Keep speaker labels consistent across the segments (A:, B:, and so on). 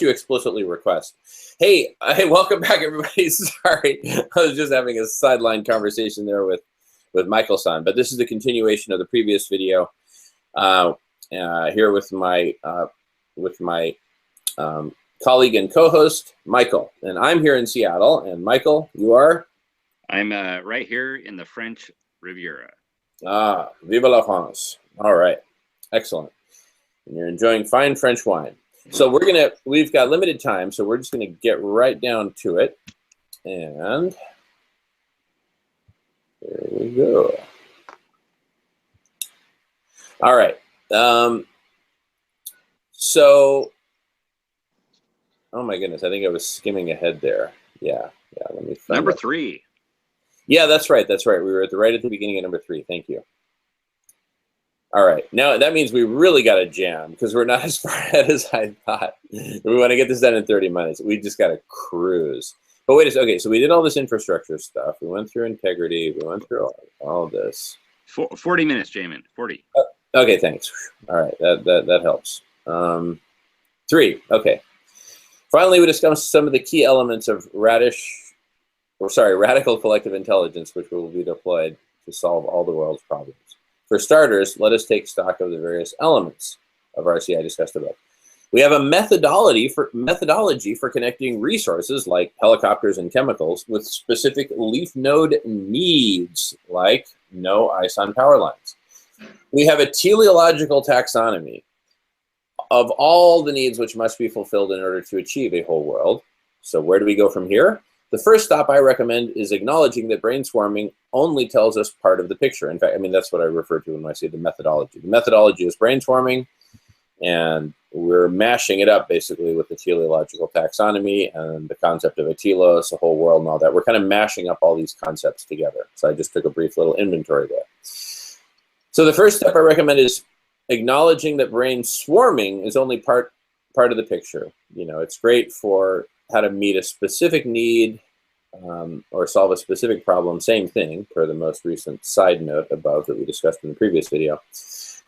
A: you explicitly request. Hey, welcome back, everybody. Sorry, I was just having a sideline conversation there with Michael-san, but this is the continuation of the previous video here with my colleague and co-host, Michael. And I'm here in Seattle, and Michael, you are?
B: I'm right here in the French Riviera.
A: Ah, vive la France. All right, excellent. And you're enjoying fine French wine. So we've got limited time, so we're just gonna get right down to it. And there we go. All right. So, oh my goodness, I think I was skimming ahead there. Yeah, let me find
B: Number
A: out.
B: 3.
A: Yeah, that's right. We were right at the beginning of number 3. Thank you. All right, now that means we really got to jam because we're not as far ahead as I thought. We want to get this done in 30 minutes. We just got to cruise. But wait a second. Okay, so we did all this infrastructure stuff. We went through integrity. We went through all this.
B: 40 minutes, Jamin. 40.
A: Okay, thanks. All right, that helps. 3. Okay. Finally, we discussed some of the key elements of radical collective intelligence, which will be deployed to solve all the world's problems. For starters, let us take stock of the various elements of RCI discussed above. We have a methodology for connecting resources like helicopters and chemicals with specific leaf node needs, like no ice on power lines. We have a teleological taxonomy of all the needs which must be fulfilled in order to achieve a whole world. So where do we go from here? The first stop I recommend is acknowledging that brain swarming only tells us part of the picture. In fact, I mean, that's what I refer to when I say the methodology. The methodology is brain swarming, and we're mashing it up basically with the teleological taxonomy and the concept of a telos, a whole world, and all that. We're kind of mashing up all these concepts together. So I just took a brief little inventory there. So the first step I recommend is acknowledging that brain swarming is only part of the picture. You know, it's great for how to meet a specific need or solve a specific problem, same thing, per the most recent side note above that we discussed in the previous video.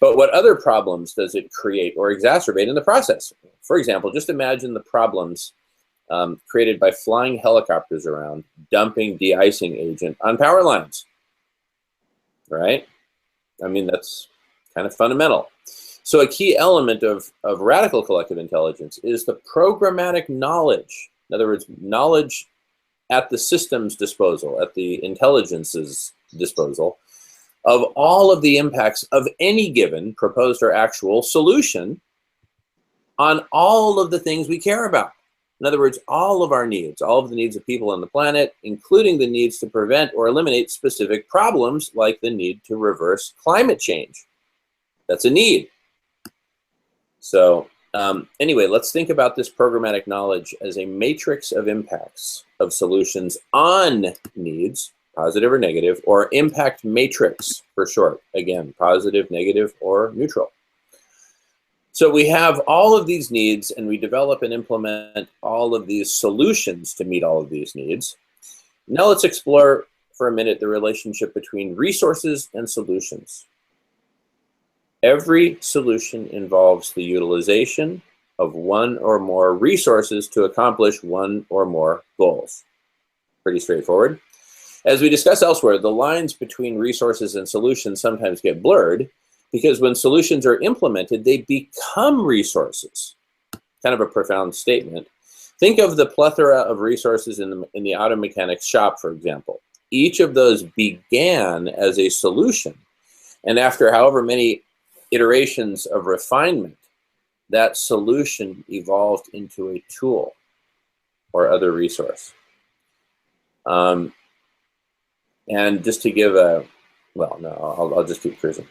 A: But what other problems does it create or exacerbate in the process? For example, just imagine the problems created by flying helicopters around, dumping de-icing agent on power lines, right? I mean, that's kind of fundamental. So a key element of radical collective intelligence is the programmatic knowledge. In other words, knowledge at the system's disposal, at the intelligence's disposal, of all of the impacts of any given proposed or actual solution on all of the things we care about. In other words, all of our needs, all of the needs of people on the planet, including the needs to prevent or eliminate specific problems like the need to reverse climate change. That's a need. So anyway, let's think about this programmatic knowledge as a matrix of impacts of solutions on needs, positive or negative, or impact matrix for short. Again, positive, negative, or neutral. So we have all of these needs, and we develop and implement all of these solutions to meet all of these needs. Now let's explore for a minute the relationship between resources and solutions. Every solution involves the utilization of one or more resources to accomplish one or more goals. Pretty straightforward. As we discussed elsewhere, the lines between resources and solutions sometimes get blurred because when solutions are implemented, they become resources. Kind of a profound statement. Think of the plethora of resources in the auto mechanics shop, for example. Each of those began as a solution, and after however many iterations of refinement, that solution evolved into a tool or other resource. And just to give a, well, no, I'll just keep cruising.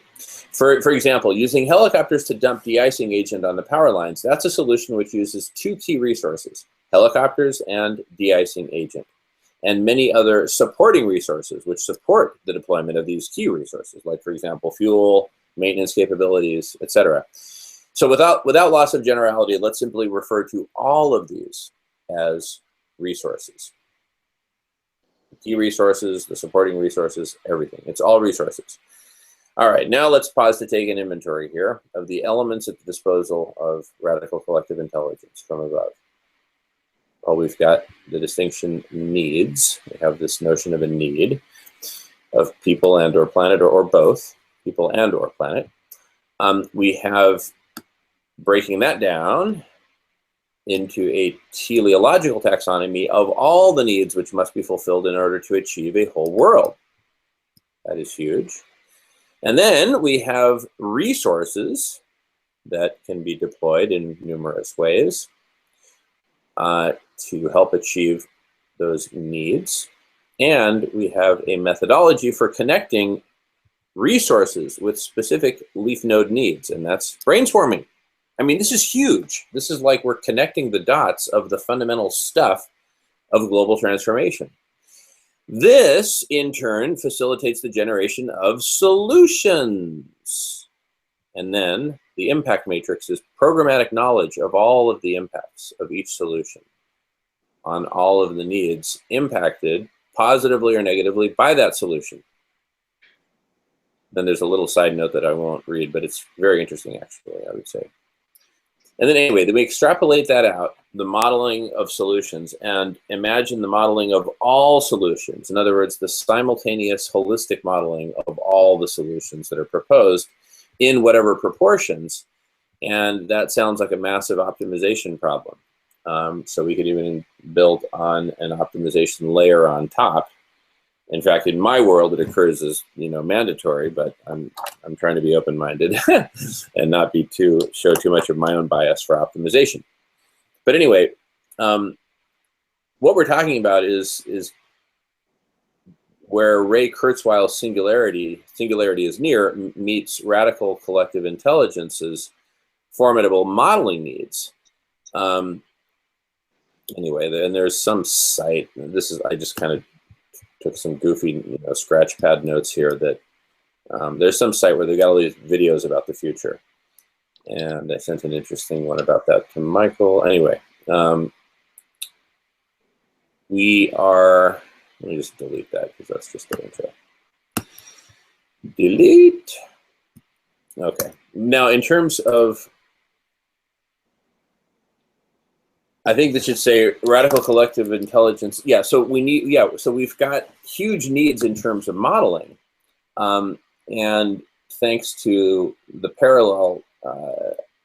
A: For example, using helicopters to dump de-icing agent on the power lines, that's a solution which uses 2 key resources, helicopters and de-icing agent, and many other supporting resources which support the deployment of these key resources, like, for example, fuel, maintenance capabilities, etc. So without loss of generality, let's simply refer to all of these as resources. The key resources, the supporting resources, everything. It's all resources. All right, now let's pause to take an inventory here of the elements at the disposal of radical collective intelligence from above. well, we've got the distinction needs. We have this notion of a need of people and or planet, or both, people and or planet. We have, breaking that down into a teleological taxonomy of all the needs which must be fulfilled in order to achieve a whole world. That is huge. And then we have resources that can be deployed in numerous ways to help achieve those needs. And we have a methodology for connecting resources with specific leaf node needs, and that's brainstorming. I mean, this is huge. This is like we're connecting the dots of the fundamental stuff of global transformation. This, in turn, facilitates the generation of solutions. And then the impact matrix is programmatic knowledge of all of the impacts of each solution on all of the needs impacted positively or negatively by that solution. Then there's a little side note that I won't read, but it's very interesting, actually, I would say. And then anyway, then we extrapolate that out, the modeling of solutions, and imagine the modeling of all solutions. In other words, the simultaneous holistic modeling of all the solutions that are proposed in whatever proportions. And that sounds like a massive optimization problem. So we could even build on an optimization layer on top. In fact, in my world, it occurs as, you know, mandatory, but I'm trying to be open-minded and not be show too much of my own bias for optimization. But anyway, what we're talking about is where Ray Kurzweil's singularity is near meets radical collective intelligence's formidable modeling needs. Anyway, and there's some site. I just kind of took some goofy, you know, scratch pad notes here that there's some site where they've got all these videos about the future. And I sent an interesting one about that to Michael. Anyway, we are, let me just delete that because that's just the intro. Delete. Okay. Now, in terms of, I think this should say radical collective intelligence. Yeah, so we need, so we've got huge needs in terms of modeling. And thanks to the parallel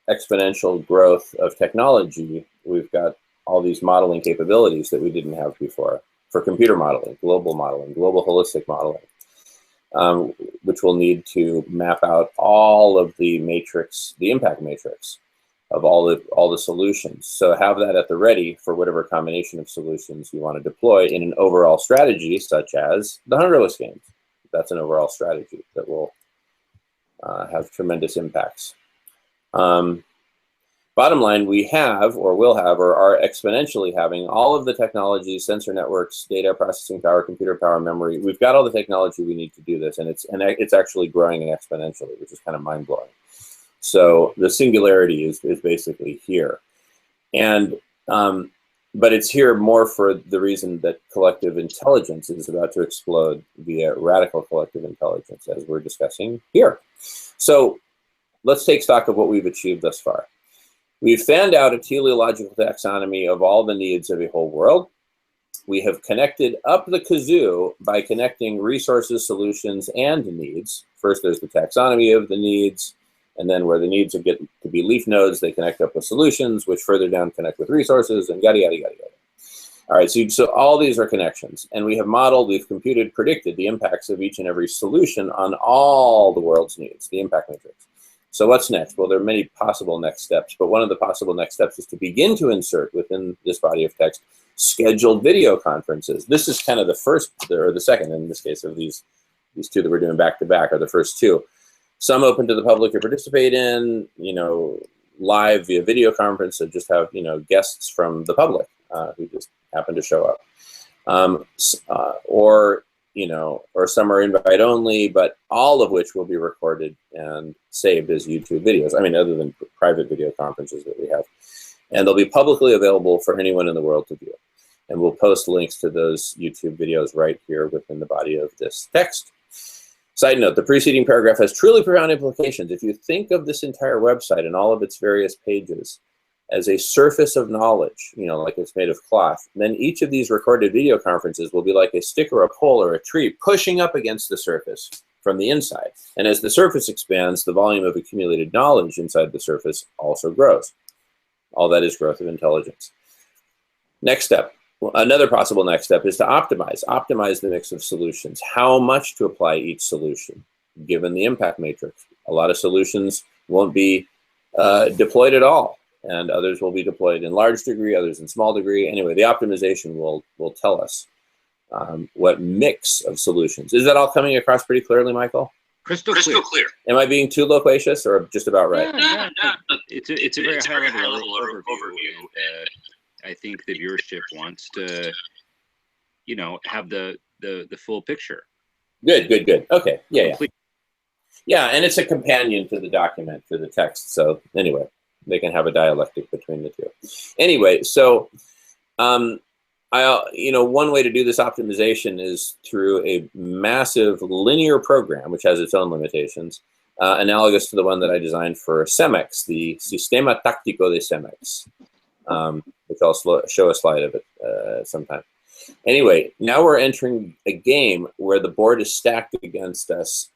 A: exponential growth of technology, we've got all these modeling capabilities that we didn't have before for computer modeling, global holistic modeling, which will need to map out all of the matrix, the impact matrix of all the solutions. So have that at the ready for whatever combination of solutions you want to deploy in an overall strategy, such as the Hunterless games. That's an overall strategy that will have tremendous impacts. Bottom line, we have, or will have, or are exponentially having all of the technologies, sensor networks, data processing power, computer power, memory. We've got all the technology we need to do this, and it's actually growing exponentially, which is kind of mind-blowing. So the singularity is basically here. And, but it's here more for the reason that collective intelligence is about to explode via radical collective intelligence, as we're discussing here. So let's take stock of what we've achieved thus far. We've fanned out a teleological taxonomy of all the needs of a whole world. We have connected up the kazoo by connecting resources, solutions, and needs. First, there's the taxonomy of the needs. And then where the needs get to be leaf nodes, they connect up with solutions, which further down connect with resources, and yada, yada, yada, yada. All right, so all these are connections. And we have modeled, we've computed, predicted the impacts of each and every solution on all the world's needs, the impact matrix. So what's next? Well, there are many possible next steps, but one of the possible next steps is to begin to insert within this body of text scheduled video conferences. This is kind of the first, or the second in this case, of these two that we're doing back to back are the first two. Some open to the public to participate in, you know, live via video conference, so just have, you know, guests from the public who just happen to show up. Or, you know, or some are invite only, but all of which will be recorded and saved as YouTube videos. I mean, other than private video conferences that we have. And they'll be publicly available for anyone in the world to view. And we'll post links to those YouTube videos right here within the body of this text. Side note, the preceding paragraph has truly profound implications. If you think of this entire website and all of its various pages as a surface of knowledge, like it's made of cloth, then each of these recorded video conferences will be like a stick or a pole or a tree pushing up against the surface from the inside. And as the surface expands, the volume of accumulated knowledge inside the surface also grows. All that is growth of intelligence. Next step. Another possible next step is to optimize the mix of solutions. How much to apply each solution, given the impact matrix. A lot of solutions won't be deployed at all, and others will be deployed in large degree, others in small degree. Anyway, the optimization will tell us what mix of solutions. Is that all coming across pretty clearly, Michael?
B: Crystal clear.
A: Am I being too loquacious or just about right?
B: No. It's a very high level overview. And, I think the viewership wants to, have the full picture.
A: Good. Okay, yeah. Yeah, and it's a companion to the document, to the text. So anyway, they can have a dialectic between the two. Anyway, so one way to do this optimization is through a massive linear program, which has its own limitations, analogous to the one that I designed for CEMEX, the Sistema Táctico de CEMEX, which I'll show a slide of it sometime. Anyway, now we're entering a game where the board is stacked against us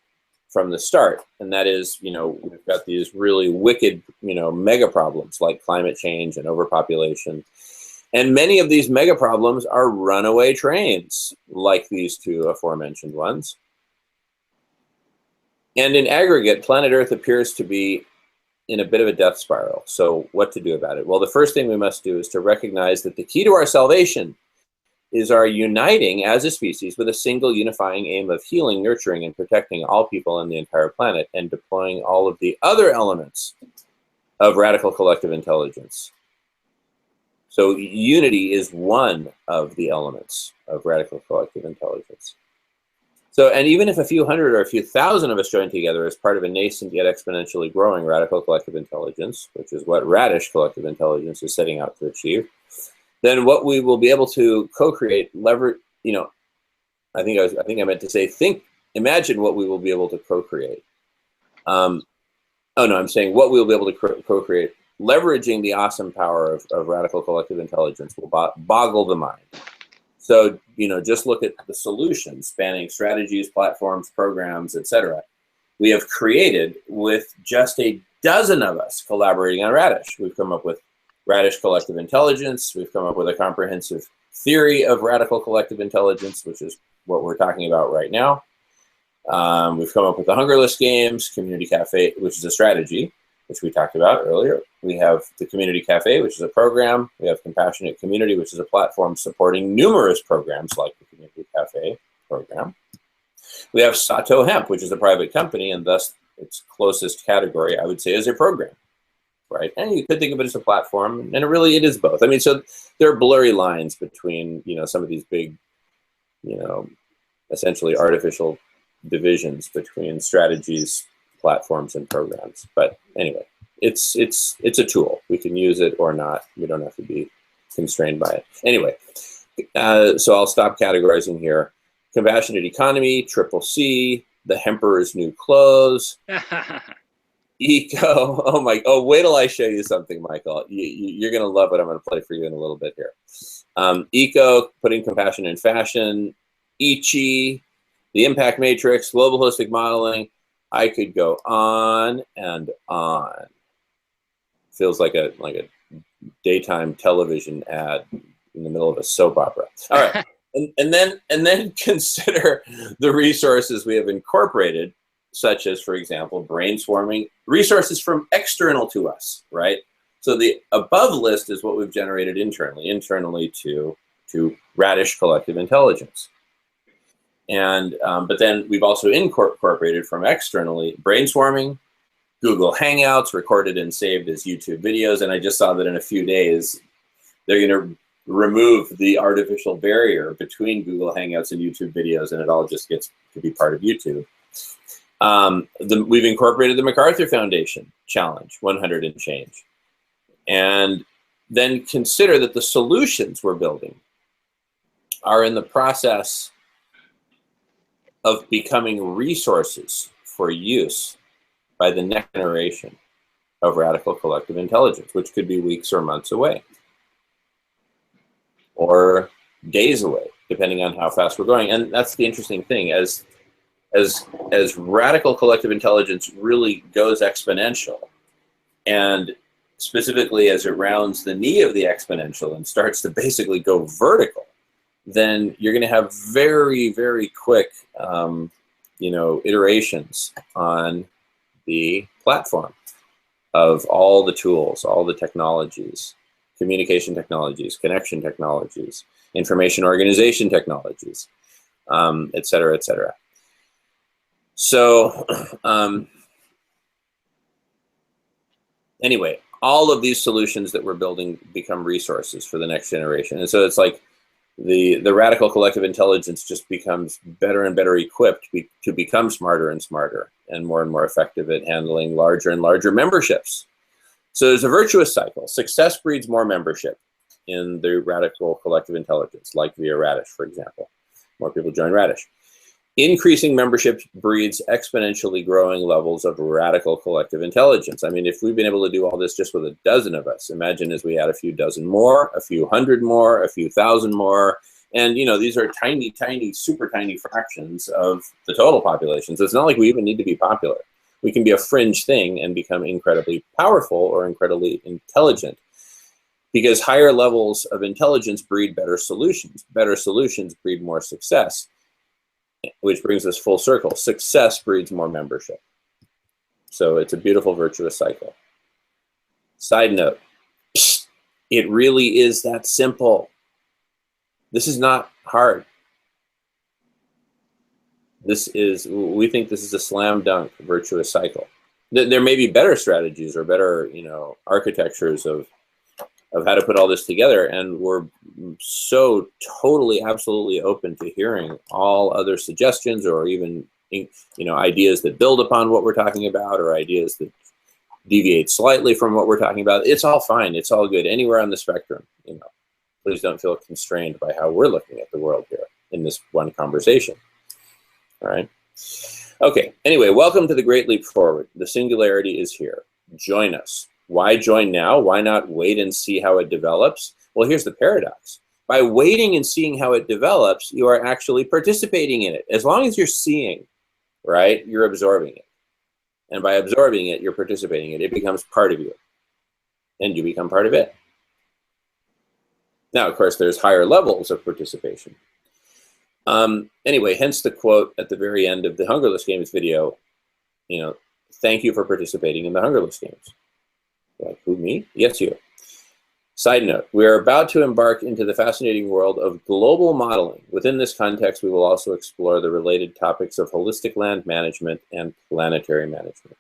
A: from the start, and that is, we've got these really wicked, mega problems like climate change and overpopulation. And many of these mega problems are runaway trains, like these two aforementioned ones. And in aggregate, planet Earth appears to be in a bit of a death spiral. So what to do about it? Well, the first thing we must do is to recognize that the key to our salvation is our uniting as a species with a single unifying aim of healing, nurturing, and protecting all people on the entire planet, and deploying all of the other elements of radical collective intelligence. So unity is one of the elements of radical collective intelligence. So, and even if a few hundred or a few thousand of us join together as part of a nascent yet exponentially growing radical collective intelligence, which is what Radish collective intelligence is setting out to achieve, then what we will be able to co-create, I think I meant to say, imagine what we will be able to co-create. I'm saying what we will be able to co-create, leveraging the awesome power of radical collective intelligence will boggle the mind. So, just look at the solutions spanning strategies, platforms, programs, etc. we have created with just a dozen of us collaborating on Radish. We've come up with Radish Collective Intelligence. We've come up with a comprehensive theory of radical collective intelligence, which is what we're talking about right now. We've come up with the Hungerless Games, Community Cafe, which is a strategy, which we talked about earlier. We have the Community Cafe, which is a program. We have Compassionate Community, which is a platform supporting numerous programs like the Community Cafe program. We have Sato Hemp, which is a private company, and thus its closest category, I would say, is a program, right? And you could think of it as a platform, and it is both. I mean, so there are blurry lines between, some of these big, essentially artificial divisions between strategies, platforms, and programs. But anyway, it's a tool. We can use it or not. We don't have to be constrained by it. Anyway, so I'll stop categorizing here. Compassionate Economy, Triple C, The Hemperor's New Clothes, Eco. Wait till I show you something, Michael. You're going to love what I'm going to play for you in a little bit here. Eco, Putting Compassion in Fashion, Ichi, The Impact Matrix, Global Holistic Modeling. I could go on and on. Feels like a daytime television ad in the middle of a soap opera. All right. And then consider the resources we have incorporated, such as, for example, brainstorming, resources from external to us, right? So the above list is what we've generated internally to Radish Collective Intelligence. And but then we've also incorporated from externally brainstorming, Google Hangouts, recorded and saved as YouTube videos. And I just saw that in a few days, they're going to remove the artificial barrier between Google Hangouts and YouTube videos, and it all just gets to be part of YouTube. We've incorporated the MacArthur Foundation Challenge, 100 and change. And then consider that the solutions we're building are in the process of becoming resources for use by the next generation. of radical collective intelligence, which could be weeks or months away, or days away, depending on how fast we're going. And that's the interesting thing. As radical collective intelligence really goes exponential, and specifically as it rounds the knee of the exponential and starts to basically go vertical, then you're going to have very, very quick, iterations on the platform of all the tools, all the technologies, communication technologies, connection technologies, information organization technologies, et cetera, et cetera. So anyway, all of these solutions that we're building become resources for the next generation. And so it's like the radical collective intelligence just becomes better and better equipped to become smarter and smarter and more effective at handling larger and larger memberships. So there's a virtuous cycle. Success breeds more membership in the radical collective intelligence, like via Radish, for example. More people join Radish. Increasing membership breeds exponentially growing levels of radical collective intelligence. I mean, if we've been able to do all this just with a dozen of us, imagine as we add a few dozen more, a few hundred more, a few thousand more. And, these are tiny, tiny, super tiny fractions of the total population. So it's not like we even need to be popular. We can be a fringe thing and become incredibly powerful or incredibly intelligent, because higher levels of intelligence breed better solutions. Better solutions breed more success, which brings us full circle. Success breeds more membership. So it's a beautiful virtuous cycle. Side note, it really is that simple. This is not hard. We think this is a slam dunk virtuous cycle. There may be better strategies or better, architectures of how to put all this together, and we're so totally, absolutely open to hearing all other suggestions, or even, ideas that build upon what we're talking about, or ideas that deviate slightly from what we're talking about. It's all fine. It's all good. Anywhere on the spectrum, please don't feel constrained by how we're looking at the world here in this one conversation. All right. Okay. Anyway, welcome to the Great Leap Forward. The singularity is here. Join us. Why join now? Why not wait and see how it develops? Well, here's the paradox. By waiting and seeing how it develops, you are actually participating in it. As long as you're seeing, right, you're absorbing it. And by absorbing it, you're participating in it. It becomes part of you. And you become part of it. Now, of course, there's higher levels of participation. Anyway, hence the quote at the very end of the Hungerless Games video, thank you for participating in the Hungerless Games. Like, who, me? Yes, you. Side note, we are about to embark into the fascinating world of global modeling. Within this context, we will also explore the related topics of holistic land management and planetary management.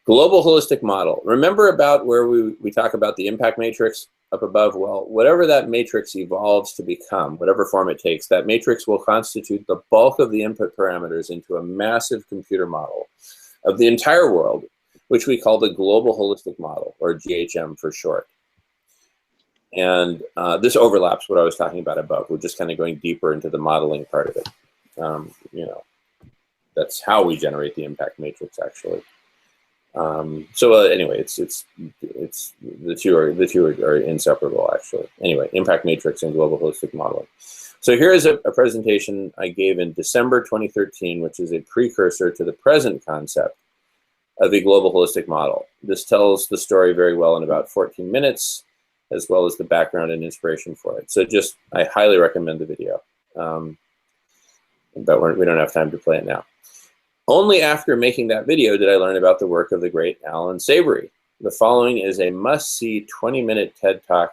A: Global holistic model. Remember about where we talk about the impact matrix up above? Well, whatever that matrix evolves to become, whatever form it takes, that matrix will constitute the bulk of the input parameters into a massive computer model of the entire world, which we call the Global Holistic Model, or GHM for short. And this overlaps what I was talking about above. We're just kind of going deeper into the modeling part of it. That's how we generate the impact matrix, actually. Anyway, it's the two are inseparable, actually. Anyway, impact matrix and global holistic modeling. So here is a presentation I gave in December 2013, which is a precursor to the present concept of a global holistic model. This tells the story very well in about 14 minutes, as well as the background and inspiration for it. So I highly recommend the video, but we don't have time to play it now. Only after making that video did I learn about the work of the great Alan Savory. The following is a must-see 20-minute TED Talk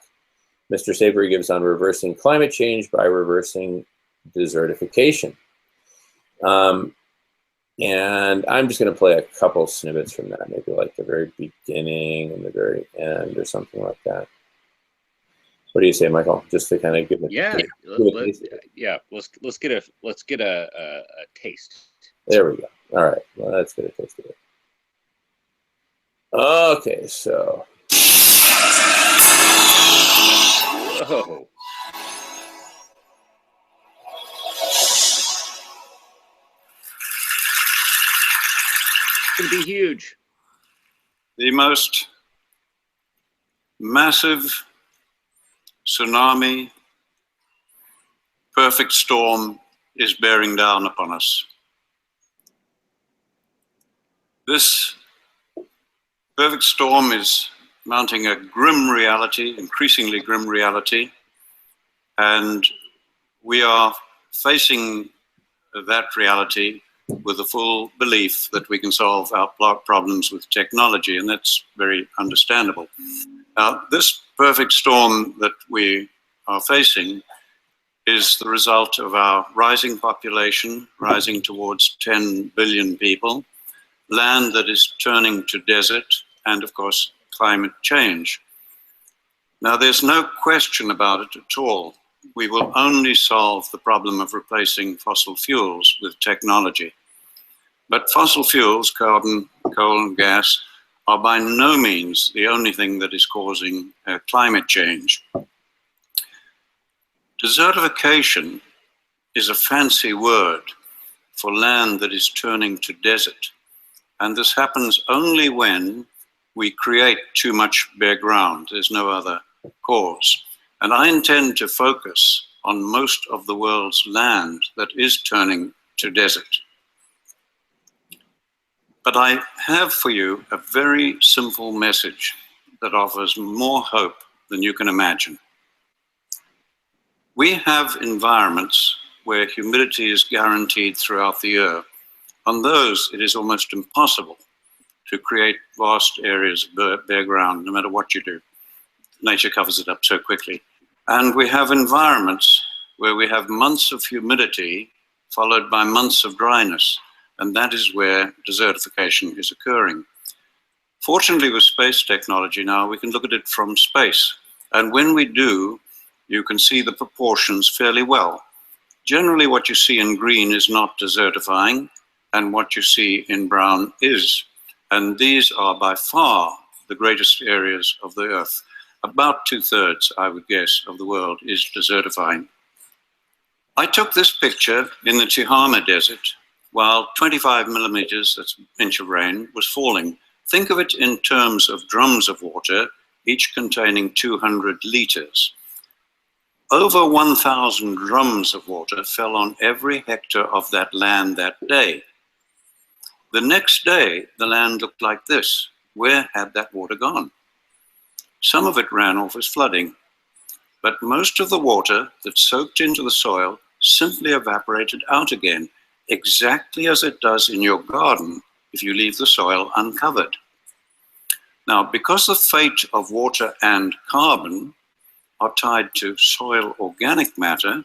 A: Mr. Savory gives on reversing climate change by reversing desertification. And I'm just going to play a couple snippets from that, maybe like the very beginning and the very end or something like that. What do you say, Michael? Just to kind of give it.
B: Let's get a taste.
A: There we go. All right. Well, let's get a taste of it. Okay, so.
B: Whoa. It's gonna be huge.
C: the most massive tsunami, perfect storm is bearing down upon us. This perfect storm is mounting a grim reality, increasingly grim reality, and we are facing that reality with the full belief that we can solve our problems with technology, and that's very understandable. Now, this perfect storm that we are facing is the result of our rising population, rising towards 10 billion people, land that is turning to desert, and of course, climate change. Now, there's no question about it at all. We will only solve the problem of replacing fossil fuels with technology. But fossil fuels, carbon, coal, and gas, are by no means the only thing that is causing climate change. Desertification is a fancy word for land that is turning to desert. And this happens only when we create too much bare ground. There's no other cause. And I intend to focus on most of the world's land that is turning to desert. But I have for you a very simple message that offers more hope than you can imagine. We have environments where humidity is guaranteed throughout the year. On those, it is almost impossible to create vast areas of bare ground, no matter what you do. Nature covers it up so quickly. And we have environments where we have months of humidity followed by months of dryness. And that is where desertification is occurring. Fortunately, with space technology now, we can look at it from space. And when we do, you can see the proportions fairly well. Generally, what you see in green is not desertifying, and what you see in brown is. And these are by far the greatest areas of the Earth. About 2/3, I would guess, of the world is desertifying. I took this picture in the Tihama Desert while 25 millimeters, that's an inch of rain, was falling. Think of it in terms of drums of water, each containing 200 liters. Over 1,000 drums of water fell on every hectare of that land that day. The next day, the land looked like this. Where had that water gone? Some of it ran off as flooding, but most of the water that soaked into the soil simply evaporated out again, exactly as it does in your garden if you leave the soil uncovered. Now, because the fate of water and carbon are tied to soil organic matter,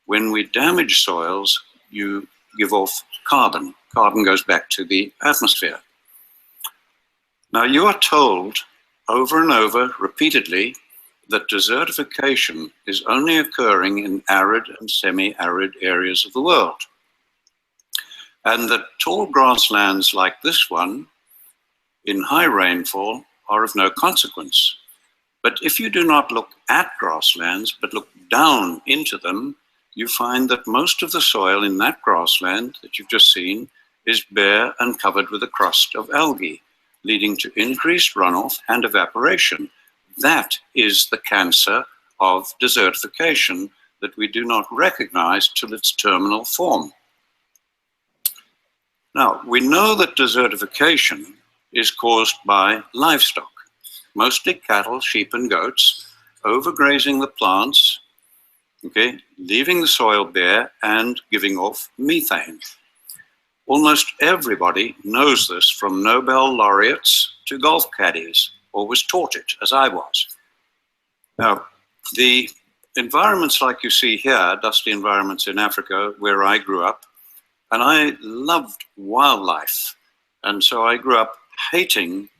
C: when we damage soils, you give off carbon. Carbon goes back to the atmosphere. Now, you are told over and over, repeatedly, that desertification is only occurring in arid and semi-arid areas of the world. And that tall grasslands like this one, in high rainfall, are of no consequence. But if you do not look at grasslands, but look down into them, you find that most of the soil in that grassland that you've just seen is bare and covered with a crust of algae, leading to increased runoff and evaporation. That is the cancer of desertification that we do not recognize till its terminal form. Now, we know that desertification is caused by livestock, mostly cattle, sheep, and goats, overgrazing the plants, okay, leaving the soil bare and giving off methane. Almost everybody knows this, from Nobel laureates to golf caddies, or was taught it, as I was. Now, the environments like you see here, dusty environments in Africa, where I grew up, and I loved wildlife. And so I grew up hating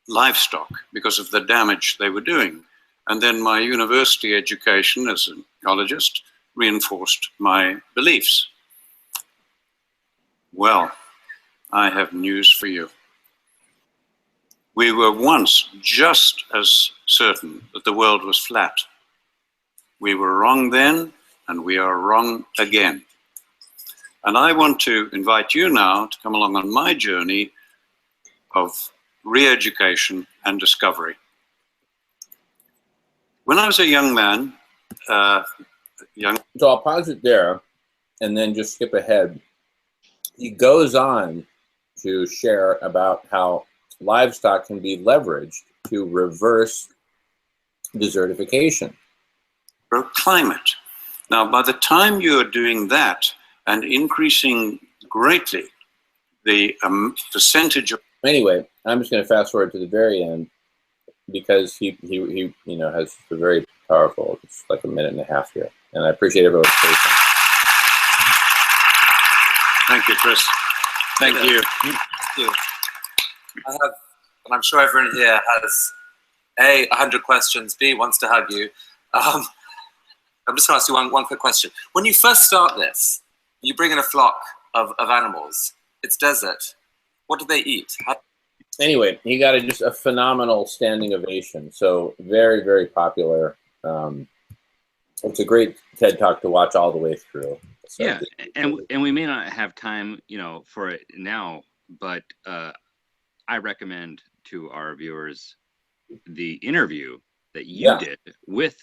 C: livestock because of the damage they were doing. And then my university education as an ecologist reinforced my beliefs. Well, I have news for you. We were once just as certain that the world was flat. We were wrong then, and we are wrong again. And I want to invite you now to come along on my journey of re-education, and discovery. When I was a young man,
A: So I'll pause it there and then just skip ahead. He goes on to share about how livestock can be leveraged to reverse desertification.
C: climate. Now, by the time you're doing that and increasing greatly the percentage of...
A: Anyway, I'm just going to fast forward to the very end because he has a very powerful, it's like a minute and a half here. And I appreciate everyone's patience.
C: Thank you, Chris. Thank you.
D: Thank you. I have, and I'm sure everyone here has A, 100 questions, B, wants to hug you. I'm just going to ask you one quick question. When you first start this, you bring in a flock of animals. It's desert. What do they eat?
A: Anyway, he got just a phenomenal standing ovation. So very, very popular. It's a great TED Talk to watch all the way through. So
B: yeah, and we may not have time, for it now, but I recommend to our viewers the interview that you did with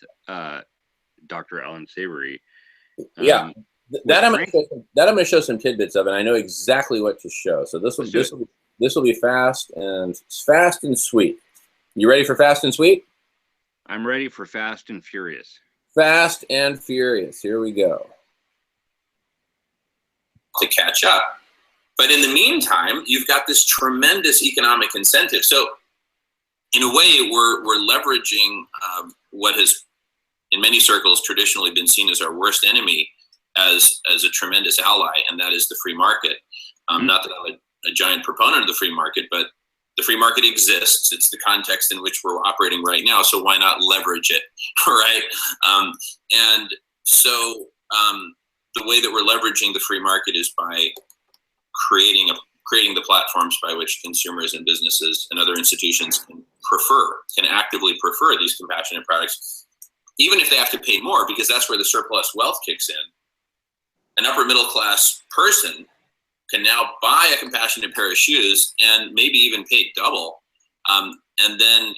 B: Dr. Alan Savory.
A: That I'm going to show some tidbits of, and I know exactly what to show. So this will be fast and sweet. You ready for fast and sweet?
B: I'm ready for fast and furious.
A: Fast and furious. Here we go.
E: To catch up. But in the meantime, you've got this tremendous economic incentive. So in a way, we're leveraging what has, in many circles, traditionally been seen as our worst enemy as a tremendous ally, and that is the free market. Not that I'm a giant proponent of the free market, but the free market exists. It's the context in which we're operating right now, so why not leverage it, right? And so the way that we're leveraging the free market is by creating the platforms by which consumers and businesses and other institutions can actively prefer these compassionate products, even if they have to pay more, because that's where the surplus wealth kicks in. An upper middle class person can now buy a compassionate pair of shoes and maybe even pay double, and then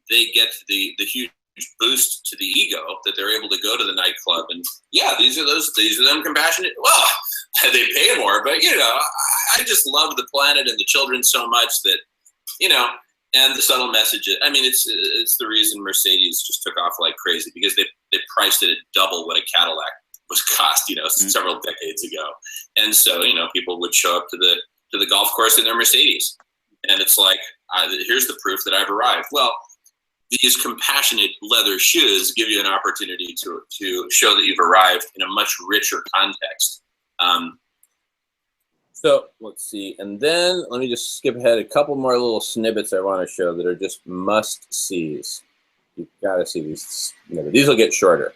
E: they get the huge boost to the ego that they're able to go to the nightclub and these are them compassionate. Well, they pay more, but I just love the planet and the children so much that and the subtle messages. I mean, it's the reason Mercedes just took off like crazy, because they priced it at double what a Cadillac was cost, several decades ago. And so, people would show up to the golf course in their Mercedes, and it's like, here's the proof that I've arrived. Well, these compassionate leather shoes give you an opportunity to show that you've arrived in a much richer context.
A: So let's see, and then let me just skip ahead a couple more little snippets I want to show that are just must-sees. You've got to see these. These will get shorter.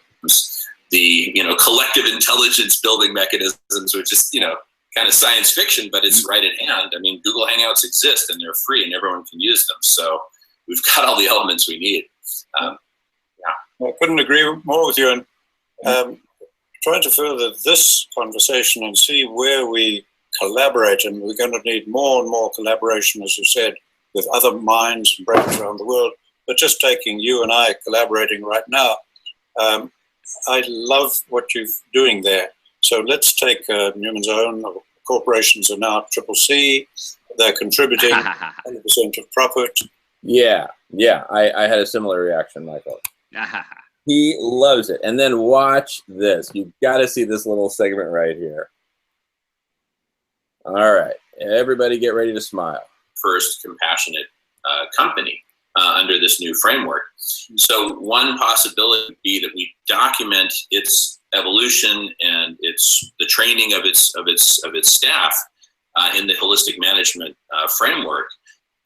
E: The collective intelligence building mechanisms, which is kind of science fiction, but it's right at hand. I mean, Google Hangouts exist and they're free and everyone can use them. So we've got all the elements we need.
C: I couldn't agree more with you. And trying to further this conversation and see where we collaborate, and we're going to need more and more collaboration, as you said, with other minds and brains around the world. But just taking you and I collaborating right now, I love what you're doing there. So let's take Newman's Own. Corporations are now CCC. They're contributing 100% of profit.
A: Yeah. I had a similar reaction, Michael. He loves it. And then watch this. You've got to see this little segment right here. All right. Everybody get ready to smile.
E: First compassionate company under this new framework. So one possibility would be that we document its evolution and the training of its staff in the holistic management framework,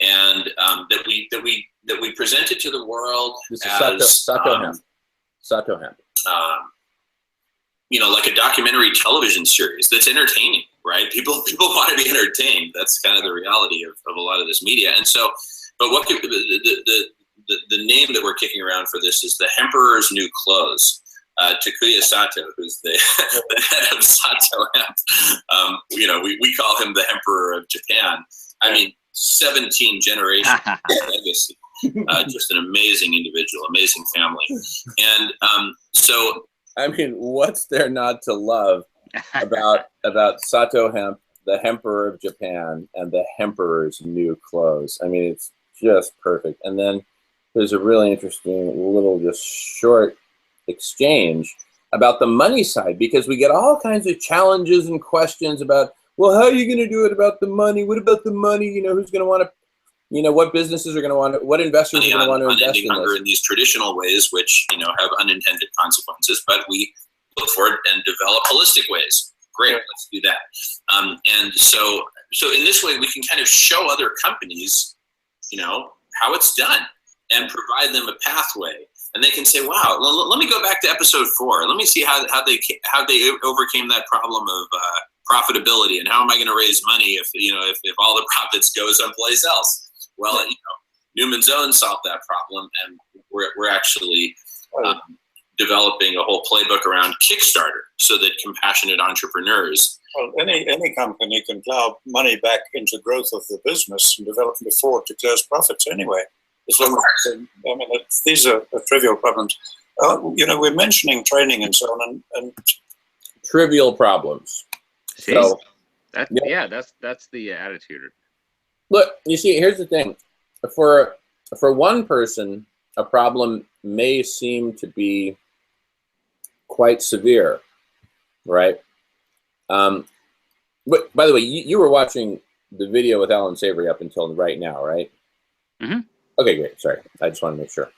E: and that we present it to the world
A: This
E: as
A: is Sato Hemp.
E: Like a documentary television series that's entertaining, right? People want to be entertained. That's kind of the reality of a lot of this media. And so, but what could, the name that we're kicking around for this is the Hemperor's New Clothes. Takuya Sato, who's the head of Sato Hemp, we call him the Emperor of Japan. I mean, 17 generations legacy. Just an amazing individual, amazing family. And so,
A: I mean, what's there not to love about Sato Hemp, the Hemperor of Japan, and the Hemperor's new clothes? I mean, it's just perfect. And then there's a really interesting little just short exchange about the money side, because we get all kinds of challenges and questions about, well, how are you going to do it about the money? What about the money? You know, who's going to want to, you know, what businesses are going to want to, what investors are going to want to invest in
E: hunger
A: this?
E: in these traditional ways, which, you know, have unintended consequences, but we look forward and develop holistic ways. Great, let's do that. And so in this way, we can kind of show other companies, you know, how it's done and provide them a pathway. And they can say, wow, let me go back to episode 4. Let me see how they overcame that problem of profitability, and how am I going to raise money if all the profits go someplace else? Well, you know, Newman's Own solved that problem, and we're actually developing a whole playbook around Kickstarter so that compassionate entrepreneurs.
C: Well, any company can plow money back into growth of the business and develop before to close profits anyway. I mean, these are trivial problems. You know, we're mentioning training and so on, and
A: Trivial problems.
B: See?
A: So,
B: That's the attitude.
A: look, you see, here's the thing. For one person, a problem may seem to be quite severe, right? But by the way, you were watching the video with Alan Savory up until right now, right?
B: Mm-hmm.
A: Okay, great. Sorry, I just want to make sure.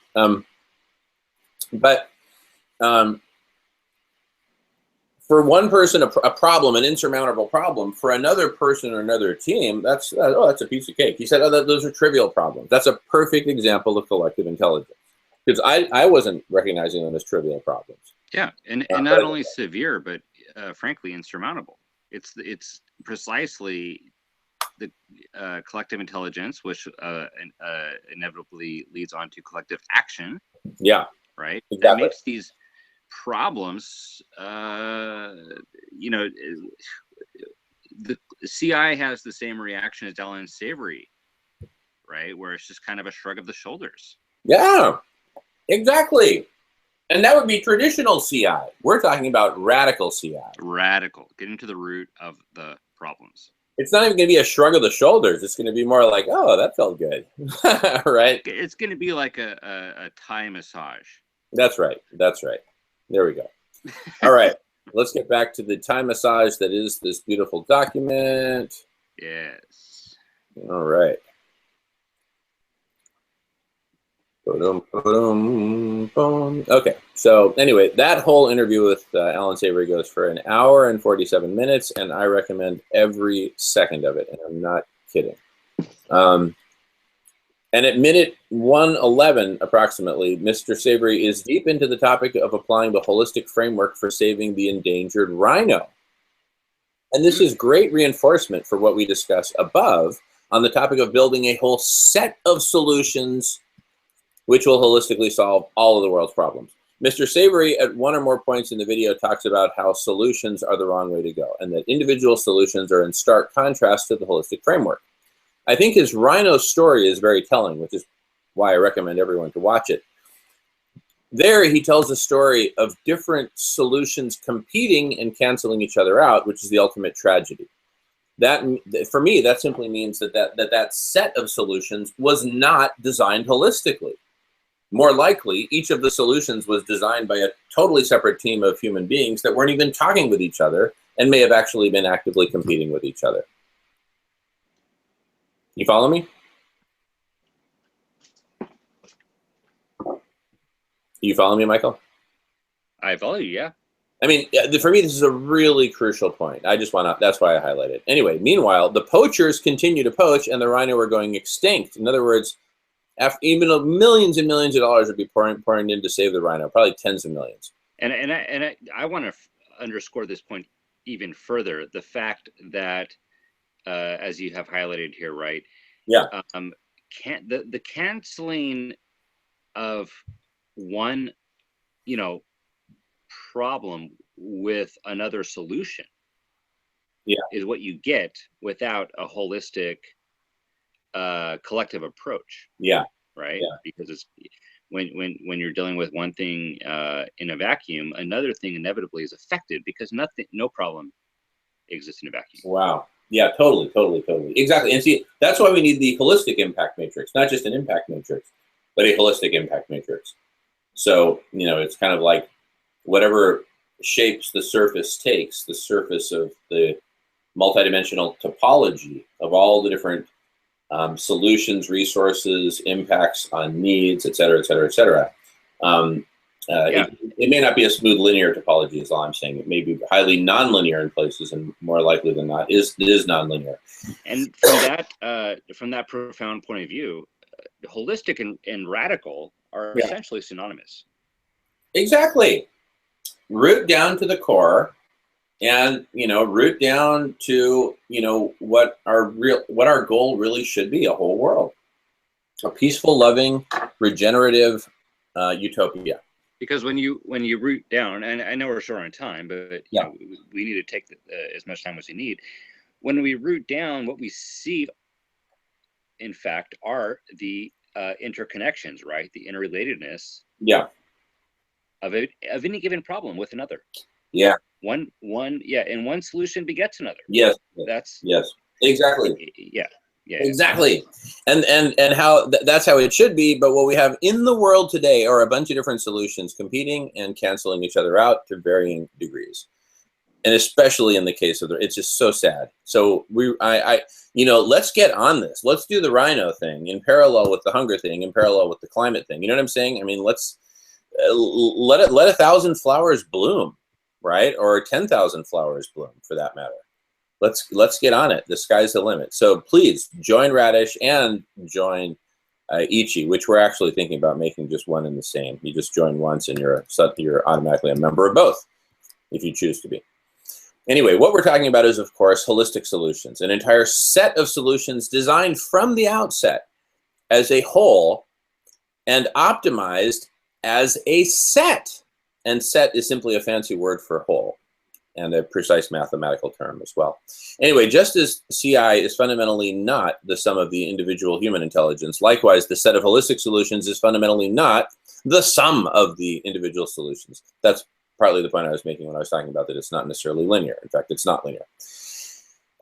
A: For one person, a problem, an insurmountable problem. For another person or another team, that's a piece of cake. He said, those are trivial problems. That's a perfect example of collective intelligence, because I wasn't recognizing them as trivial problems.
B: Yeah, and not only severe, but frankly insurmountable. It's precisely the collective intelligence, which inevitably leads on to collective action.
A: Yeah,
B: right.
A: Exactly.
B: That makes these problems. You know, the CI has the same reaction as Alan Savory, right? Where it's just kind of a shrug of the shoulders.
A: Yeah, exactly. And that would be traditional CI. We're talking about radical CI.
B: Radical, getting to the root of the problems.
A: It's not even going to be a shrug of the shoulders. It's going to be more like, oh, that felt good, right?
B: It's going to be like a Thai massage.
A: That's right. That's right. There we go. All right. Let's get back to the Thai massage that is this beautiful document.
B: Yes.
A: All right. Okay, so anyway, that whole interview with Alan Savory goes for 1 hour and 47 minutes, and I recommend every second of it, and I'm not kidding. And at minute 111, approximately, Mr. Savory is deep into the topic of applying the holistic framework for saving the endangered rhino. And this is great reinforcement for what we discussed above on the topic of building a whole set of solutions which will holistically solve all of the world's problems. Mr. Savory, at one or more points in the video, talks about how solutions are the wrong way to go, and that individual solutions are in stark contrast to the holistic framework. I think his rhino story is very telling, which is why I recommend everyone to watch it. There, he tells a story of different solutions competing and canceling each other out, which is the ultimate tragedy. That, for me, that simply means that set of solutions was not designed holistically. More likely, each of the solutions was designed by a totally separate team of human beings that weren't even talking with each other and may have actually been actively competing with each other. You follow me? You follow me, Michael?
B: I follow you, yeah.
A: I mean, for me, this is a really crucial point. I just want to, that's why I highlight it. Anyway, meanwhile, the poachers continue to poach and the rhino are going extinct. In other words, even though millions and millions of dollars would be pouring in to save the rhino, probably tens of millions.
B: And I want to underscore this point even further. The fact that, as you have highlighted here, right?
A: Yeah.
B: The canceling of one, problem with another solution, is what you get without a holistic collective approach.
A: Yeah.
B: Right.
A: Yeah.
B: Because it's when you're dealing with one thing in a vacuum, another thing inevitably is affected because no problem exists in a vacuum.
A: Wow. Yeah, totally. Exactly. And see, that's why we need the holistic impact matrix, not just an impact matrix, but a holistic impact matrix. So, it's kind of like whatever shapes the surface takes, the surface of the multidimensional topology of all the different solutions, resources, impacts on needs, et cetera, et cetera, et cetera. It may not be a smooth linear topology, is all I'm saying. It may be highly nonlinear in places, and more likely than not, it is nonlinear.
B: And from that profound point of view, holistic and radical are essentially synonymous.
A: Exactly. Root down to the core, and root down to what our goal really should be: a whole world, a peaceful, loving, regenerative utopia.
B: Because when you root down, and I know we're short on time, but we need to take as much time as we need. When we root down, what we see, in fact, are the interconnections, right? The interrelatedness.
A: Yeah.
B: Of any given problem with another.
A: Yeah.
B: And one solution begets another.
A: Yes.
B: Yes.
A: Exactly.
B: Yeah.
A: Exactly. And how that's how it should be. But what we have in the world today are a bunch of different solutions competing and canceling each other out to varying degrees. And especially in the case of it's just so sad. So let's get on this. Let's do the rhino thing in parallel with the hunger thing, in parallel with the climate thing. You know what I'm saying? I mean, let's let 1,000 flowers bloom, right? Or 10,000 flowers bloom, for that matter. Let's get on it. The sky's the limit. So please join Radish and join Ichi, which we're actually thinking about making just one and the same. You just join once, and you're automatically a member of both, if you choose to be. Anyway, what we're talking about is, of course, holistic solutions, an entire set of solutions designed from the outset as a whole and optimized as a set. And set is simply a fancy word for whole, and a precise mathematical term as well. Anyway, just as CI is fundamentally not the sum of the individual human intelligence, likewise, the set of holistic solutions is fundamentally not the sum of the individual solutions. That's partly the point I was making when I was talking about that it's not necessarily linear. In fact, it's not linear.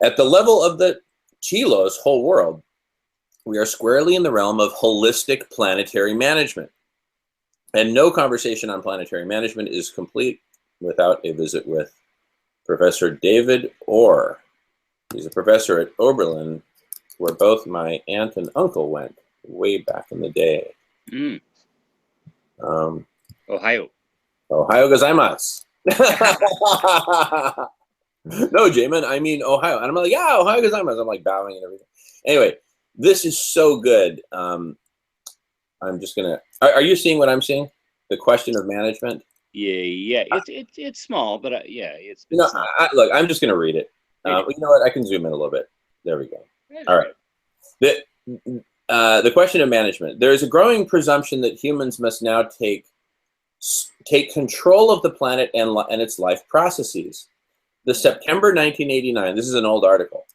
A: At the level of the Chilos, whole world, we are squarely in the realm of holistic planetary management. And no conversation on planetary management is complete without a visit with Professor David Orr. He's a professor at Oberlin, where both my aunt and uncle went way back in the day.
B: Ohio
A: gozaimasu. No, Jamin, I mean Ohio. And I'm like, yeah, Ohio gozaimasu. I'm like bowing and everything. Anyway, this is so good. I'm just gonna. Are you seeing what I'm seeing? The question of management.
B: Yeah. It's small, but it's.
A: Look, I'm just gonna read it. You know what? I can zoom in a little bit. There we go. All right. The question of management. There is a growing presumption that humans must now take control of the planet and its life processes. The September 1989. This is an old article.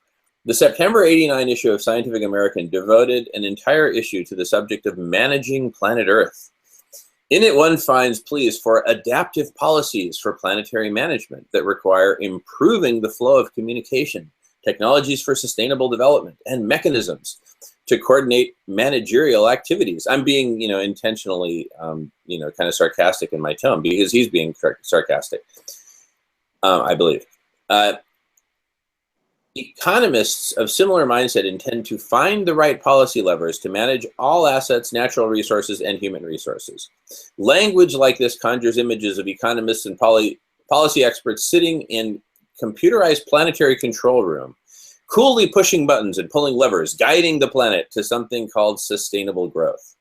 A: The September 89 issue of Scientific American devoted an entire issue to the subject of managing planet Earth. In it, one finds pleas for adaptive policies for planetary management that require improving the flow of communication, technologies for sustainable development, and mechanisms to coordinate managerial activities. I'm being, intentionally, kind of sarcastic in my tone because he's being sarcastic, I believe. Economists of similar mindset intend to find the right policy levers to manage all assets, natural resources, and human resources. Language like this conjures images of economists and policy experts sitting in computerized planetary control room, coolly pushing buttons and pulling levers, guiding the planet to something called sustainable growth.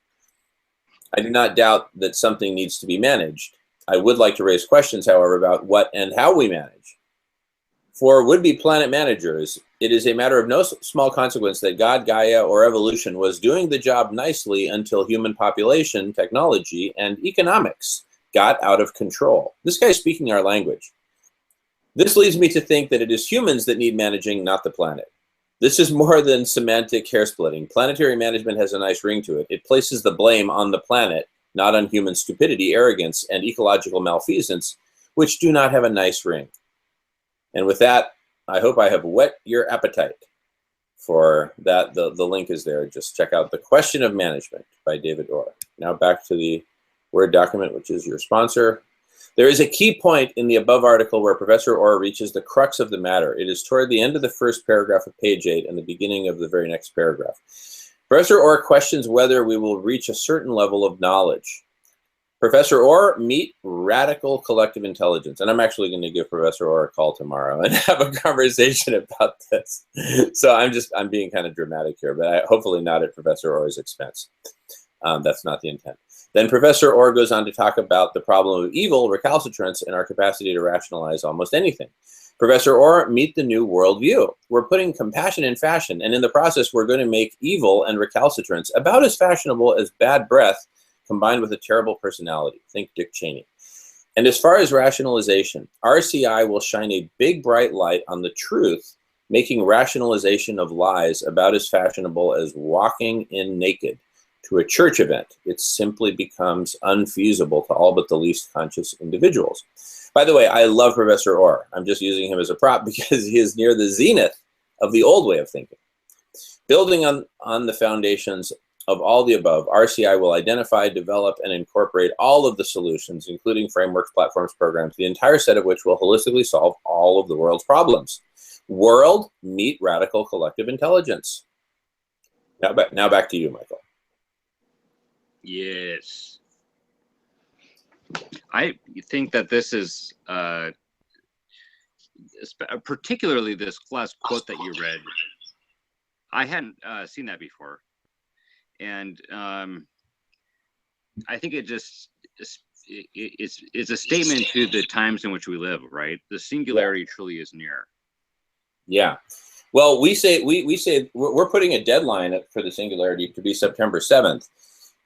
A: I do not doubt that something needs to be managed. I would like to raise questions, however, about what and how we manage. For would-be planet managers, it is a matter of no small consequence that God, Gaia, or evolution was doing the job nicely until human population, technology, and economics got out of control. This guy's speaking our language. This leads me to think that it is humans that need managing, not the planet. This is more than semantic hair splitting. Planetary management has a nice ring to it. It places the blame on the planet, not on human stupidity, arrogance, and ecological malfeasance, which do not have a nice ring. And with that, I hope I have whet your appetite for that. The link is there. Just check out The Question of Management by David Orr. Now back to the Word document, which is your sponsor. There is a key point in the above article where Professor Orr reaches the crux of the matter. It is toward the end of the first paragraph of page 8 and the beginning of the very next paragraph. Professor Orr questions whether we will reach a certain level of knowledge. Professor Orr, meet radical collective intelligence. And I'm actually going to give Professor Orr a call tomorrow and have a conversation about this. So I'm being kind of dramatic here, but hopefully not at Professor Orr's expense. That's not the intent. Then Professor Orr goes on to talk about the problem of evil, recalcitrance, and our capacity to rationalize almost anything. Professor Orr, meet the new worldview. We're putting compassion in fashion, and in the process, we're going to make evil and recalcitrance about as fashionable as bad breath combined with a terrible personality. Think Dick Cheney. And as far as rationalization, RCI will shine a big bright light on the truth, making rationalization of lies about as fashionable as walking in naked to a church event. It simply becomes unfeasible to all but the least conscious individuals. By the way, I love Professor Orr. I'm just using him as a prop because he is near the zenith of the old way of thinking. Building on the foundations of all the above, RCI will identify, develop, and incorporate all of the solutions, including frameworks, platforms, programs, the entire set of which will holistically solve all of the world's problems. World, meet radical collective intelligence. Now back to you, Michael.
B: Yes. I think that this is, particularly this last quote that you read, I hadn't seen that before. And I think it just is a statement to the times in which we live, right? The singularity truly is near. Yeah.
A: Well, we say we're putting a deadline for the singularity to be September 7th.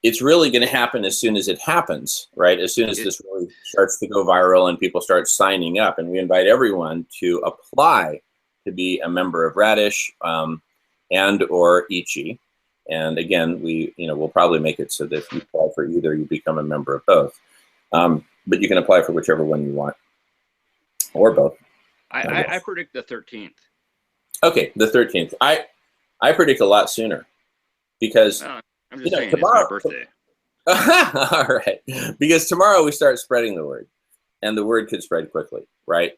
A: It's really going to happen as soon as it happens, right? As soon as this really starts to go viral and people start signing up, and we invite everyone to apply to be a member of Radish and or Ichi. And again, we'll probably make it so that if you apply for either, you become a member of both. But you can apply for whichever one you want, or both.
B: I predict the 13th.
A: Okay, the 13th. I predict a lot sooner, because
B: I'm just saying, tomorrow, it's my birthday.
A: All right, because tomorrow we start spreading the word, and the word could spread quickly, right?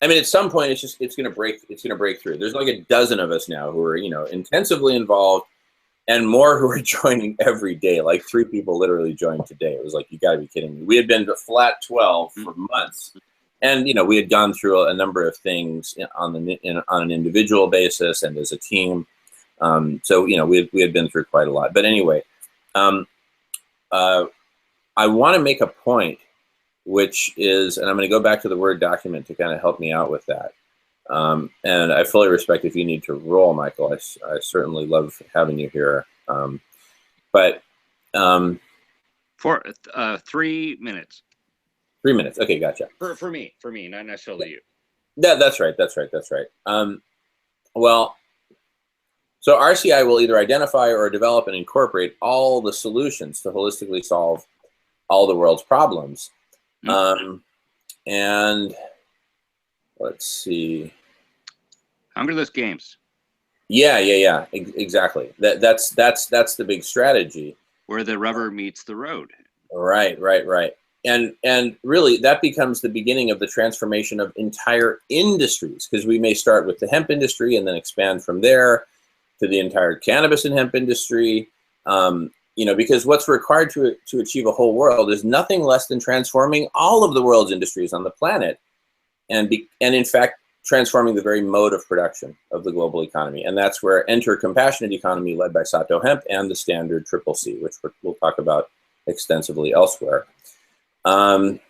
A: I mean, at some point, it's going to break through. There's like a dozen of us now who are intensively involved, and more who are joining every day. Like 3 people literally joined today. It was like, you got to be kidding me. We had been to flat 12 for months, and we had gone through a number of things on an individual basis and as a team. So we had been through quite a lot. But anyway, I want to make a point, which is, and I'm going to go back to the Word document to kind of help me out with that. And I fully respect if you need to roll, Michael. I certainly love having you here. For
B: 3 minutes.
A: 3 minutes. Okay, gotcha.
B: For me, not necessarily you.
A: That's right. Well, so RCI will either identify or develop and incorporate all the solutions to holistically solve all the world's problems. And let's see.
B: Hungerless Games.
A: Yeah. Exactly. That's the big strategy.
B: Where the rubber meets the road.
A: Right. And really, that becomes the beginning of the transformation of entire industries, because we may start with the hemp industry and then expand from there to the entire cannabis and hemp industry. Because what's required to achieve a whole world is nothing less than transforming all of the world's industries on the planet, and in fact, transforming the very mode of production of the global economy. And that's where enter compassionate economy led by Sato Hemp and the standard CCC, which we'll talk about extensively elsewhere. And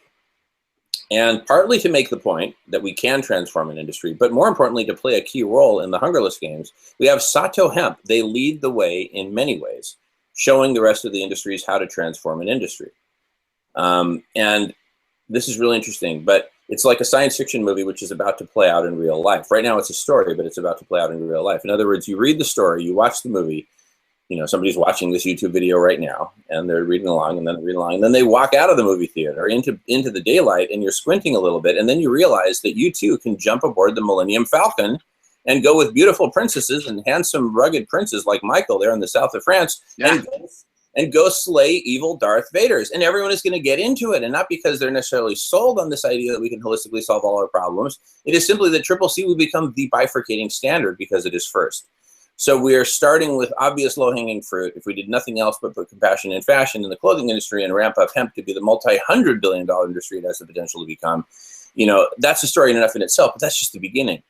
A: partly to make the point that we can transform an industry, but more importantly, to play a key role in the Hungerless Games, we have Sato Hemp. They lead the way in many ways, showing the rest of the industries how to transform an industry. And this is really interesting, but it's like a science fiction movie which is about to play out in real life. Right now it's a story, but it's about to play out in real life. In other words, you read the story, you watch the movie, you know, somebody's watching this YouTube video right now and they're reading along and then reading along, and then they walk out of the movie theater into the daylight and you're squinting a little bit, and then you realize that you too can jump aboard the Millennium Falcon and go with beautiful princesses and handsome rugged princes like Michael there in the south of France, and go slay evil Darth Vaders. And everyone is going to get into it, and not because they're necessarily sold on this idea that we can holistically solve all our problems. It is simply that Triple C will become the bifurcating standard because it is first. So we are starting with obvious low-hanging fruit. If we did nothing else but put compassion and fashion in the clothing industry and ramp up hemp to be the multi-hundred-billion-dollar industry it has the potential to become, you know, that's a story enough in itself, but that's just the beginning.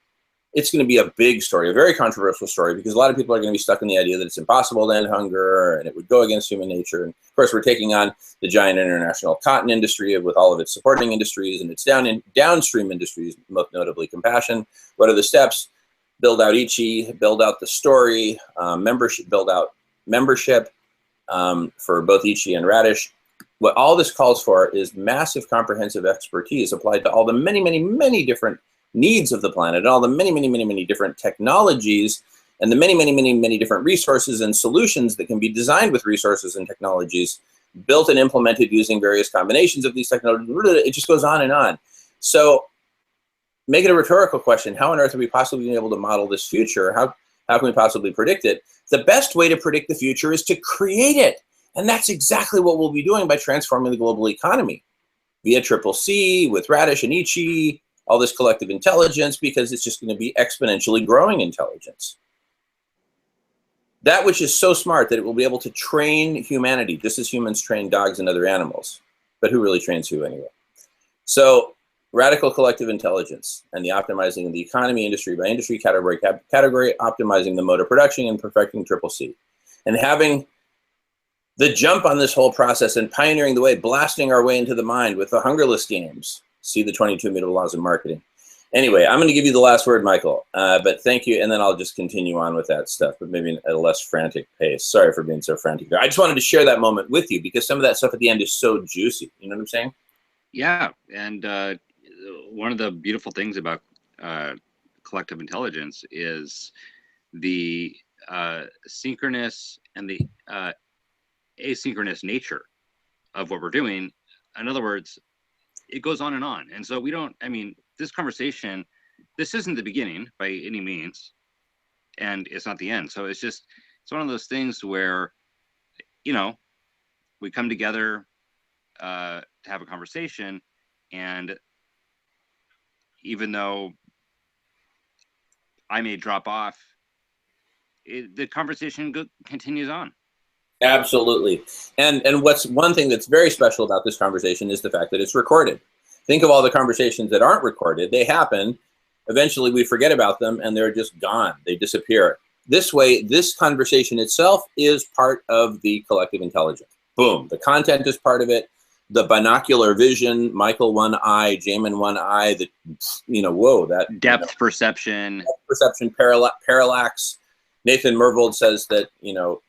A: It's going to be a big story, a very controversial story, because a lot of people are going to be stuck in the idea that it's impossible to end hunger and it would go against human nature. And of course, we're taking on the giant international cotton industry with all of its supporting industries and its downstream industries, most notably compassion. What are the steps? Build out Ichi, build out the story, build out membership for both Ichi and Radish. What all this calls for is massive comprehensive expertise applied to all the many, many, many different needs of the planet, and all the many, many, many, many different technologies, and the many, many, many, many different resources and solutions that can be designed with resources and technologies, built and implemented using various combinations of these technologies. It just goes on and on. So make it a rhetorical question. How on earth are we possibly able to model this future? How can we possibly predict it? The best way to predict the future is to create it. And that's exactly what we'll be doing by transforming the global economy via Triple C, with Radish and Ichi, all this collective intelligence, because it's just going to be exponentially growing intelligence. That which is so smart that it will be able to train humanity, just as humans train dogs and other animals. But who really trains who anyway? So radical collective intelligence and the optimizing of the economy, industry by industry, category by category, optimizing the mode of production and perfecting Triple C. And having the jump on this whole process and pioneering the way, blasting our way into the mind with the Hungerless games. See the 22 immutable laws of marketing. Anyway, I'm going to give you the last word, Michael, but thank you, and then I'll just continue on with that stuff, but maybe at a less frantic pace. Sorry for being so frantic there. I just wanted to share that moment with you because some of that stuff at the end is so juicy. You know what I'm saying?
B: Yeah, and one of the beautiful things about collective intelligence is the synchronous and the asynchronous nature of what we're doing. In other words, it goes on. And so we don't, I mean, this conversation, this isn't the beginning by any means, and it's not the end. So it's just, it's one of those things where, you know, we come together to have a conversation, and even though I may drop off, the conversation continues on.
A: Absolutely. And what's one thing that's very special about this conversation is the fact that it's recorded. Think of all the conversations that aren't recorded. They happen. Eventually we forget about them and they're just gone. They disappear. This way, this conversation itself is part of the collective intelligence. Boom. The content is part of it. The binocular vision, Michael one eye, Jamin one eye, the, you know, whoa, that
B: depth perception.
A: Depth perception, parallax. Nathan Myhrvold says that, you know,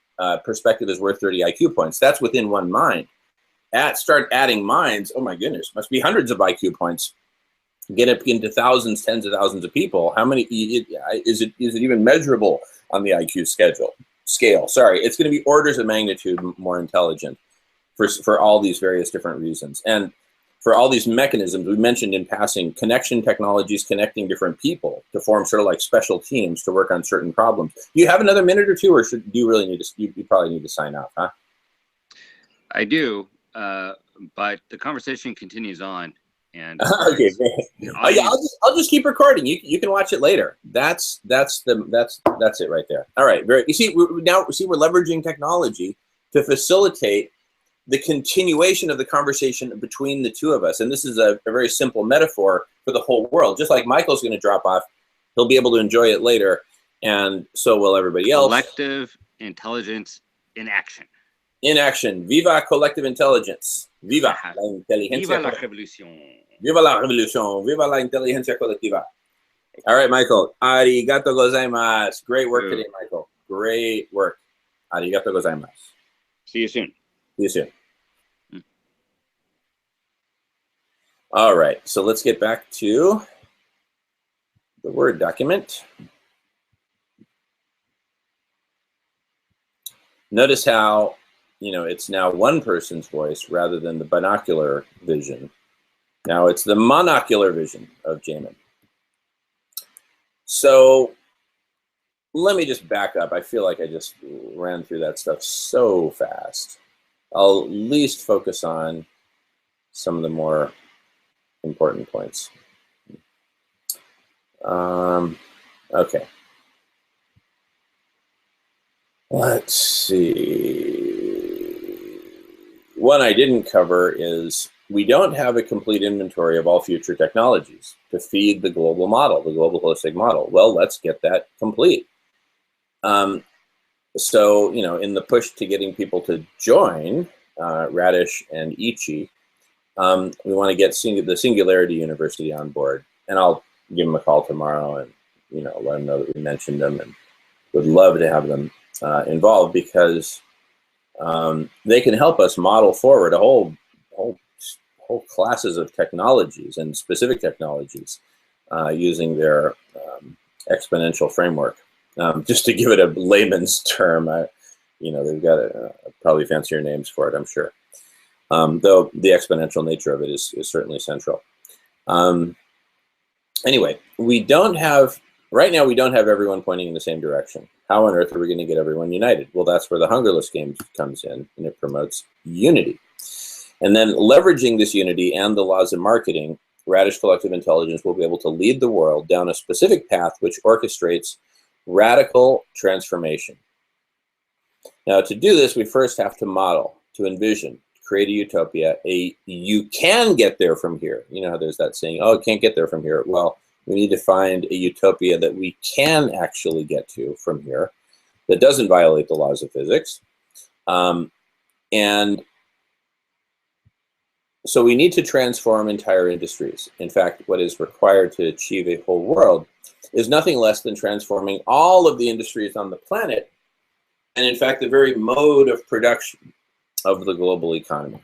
A: perspective is worth 30 IQ points. That's within one mind. Start adding minds. Oh my goodness, must be hundreds of IQ points. Get up into thousands, tens of thousands of people. How many is it even measurable on the IQ scale? Sorry, it's going to be orders of magnitude more intelligent for all these various different reasons. And for all these mechanisms, we mentioned in passing connection technologies, connecting different people to form sort of like special teams to work on certain problems. Do you have another minute or two, or do you really need to, you probably need to sign off, huh?
B: I do, but the conversation continues on. And
A: okay, I'll just keep recording. You can watch it later. That's it right there. All right, you see, we're leveraging technology to facilitate the continuation of the conversation between the two of us. And this is a very simple metaphor for the whole world. Just like Michael's going to drop off, he'll be able to enjoy it later, and so will everybody else.
B: Collective intelligence in action.
A: In action. Viva collective intelligence. Viva la inteligencia.
B: Viva la revolución.
A: Viva la revolución. Viva la inteligencia colectiva. All right, Michael. Arigato gozaimasu. Great work today, Michael. Great work. Arigato gozaimasu.
B: See you soon.
A: See you soon. All right, so let's get back to the Word document. Notice how, it's now one person's voice rather than the binocular vision. Now it's the monocular vision of Jamin. So let me just back up. I feel like I just ran through that stuff so fast. I'll at least focus on some of the more important points. Okay. Let's see. One I didn't cover is we don't have a complete inventory of all future technologies to feed the global model, the global holistic model. Well, let's get that complete. So, in the push to getting people to join Radish and Ichi, we want to get the Singularity University on board. And I'll give them a call tomorrow and, let them know that we mentioned them, and would love to have them involved, because they can help us model forward a whole classes of technologies and specific technologies using their exponential framework. Just to give it a layman's term, they've got probably fancier names for it, I'm sure. Though the exponential nature of it is certainly central. Anyway, right now we don't have everyone pointing in the same direction. How on earth are we going to get everyone united? Well, that's where the Hungerless Games comes in, and it promotes unity. And then leveraging this unity and the laws of marketing, Radish Collective Intelligence will be able to lead the world down a specific path which orchestrates radical transformation. Now, to do this, we first have to model, to envision, create a utopia. You can get there from here. You know how there's that saying, oh, it can't get there from here. Well, we need to find a utopia that we can actually get to from here that doesn't violate the laws of physics. And so we need to transform entire industries. In fact, what is required to achieve a whole world is nothing less than transforming all of the industries on the planet, and in fact, the very mode of production of the global economy.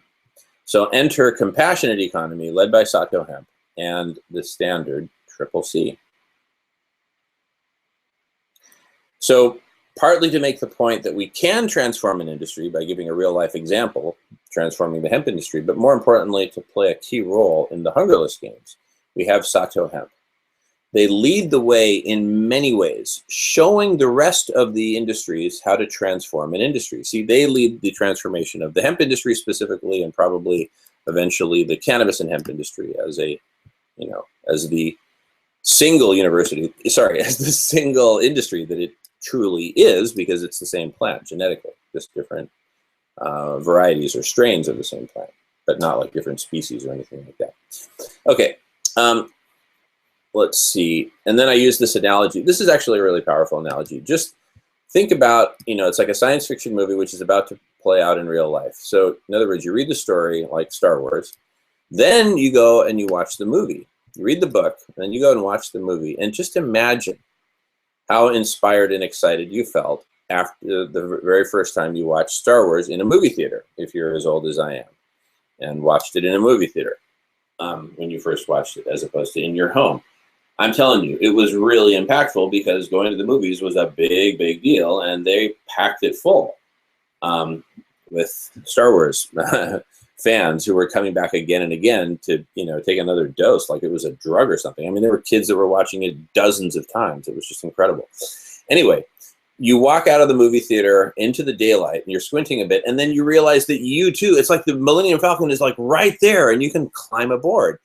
A: So enter compassionate economy led by Sato Hemp and the standard CCC. So partly to make the point that we can transform an industry by giving a real-life example, transforming the hemp industry, but more importantly, to play a key role in the Hungerless Games, we have Sato Hemp. They lead the way in many ways, showing the rest of the industries how to transform an industry. See, they lead the transformation of the hemp industry specifically, and probably eventually the cannabis and hemp industry as a, as the single as the single industry that it truly is, because it's the same plant genetically, just different varieties or strains of the same plant, but not like different species or anything like that. Okay. Let's see. And then I use this analogy. This is actually a really powerful analogy. Just think about, it's like a science fiction movie which is about to play out in real life. So in other words, you read the story like Star Wars, then you go and you watch the movie. You read the book, then you go and watch the movie, and just imagine how inspired and excited you felt after the very first time you watched Star Wars in a movie theater, if you're as old as I am, and watched it in a movie theater when you first watched it, as opposed to in your home. I'm telling you, it was really impactful, because going to the movies was a big, big deal, and they packed it full with Star Wars fans who were coming back again and again to, take another dose like it was a drug or something. I mean, there were kids that were watching it dozens of times. It was just incredible. Anyway, you walk out of the movie theater into the daylight, and you're squinting a bit, and then you realize that you too, it's like the Millennium Falcon is like right there, and you can climb aboard.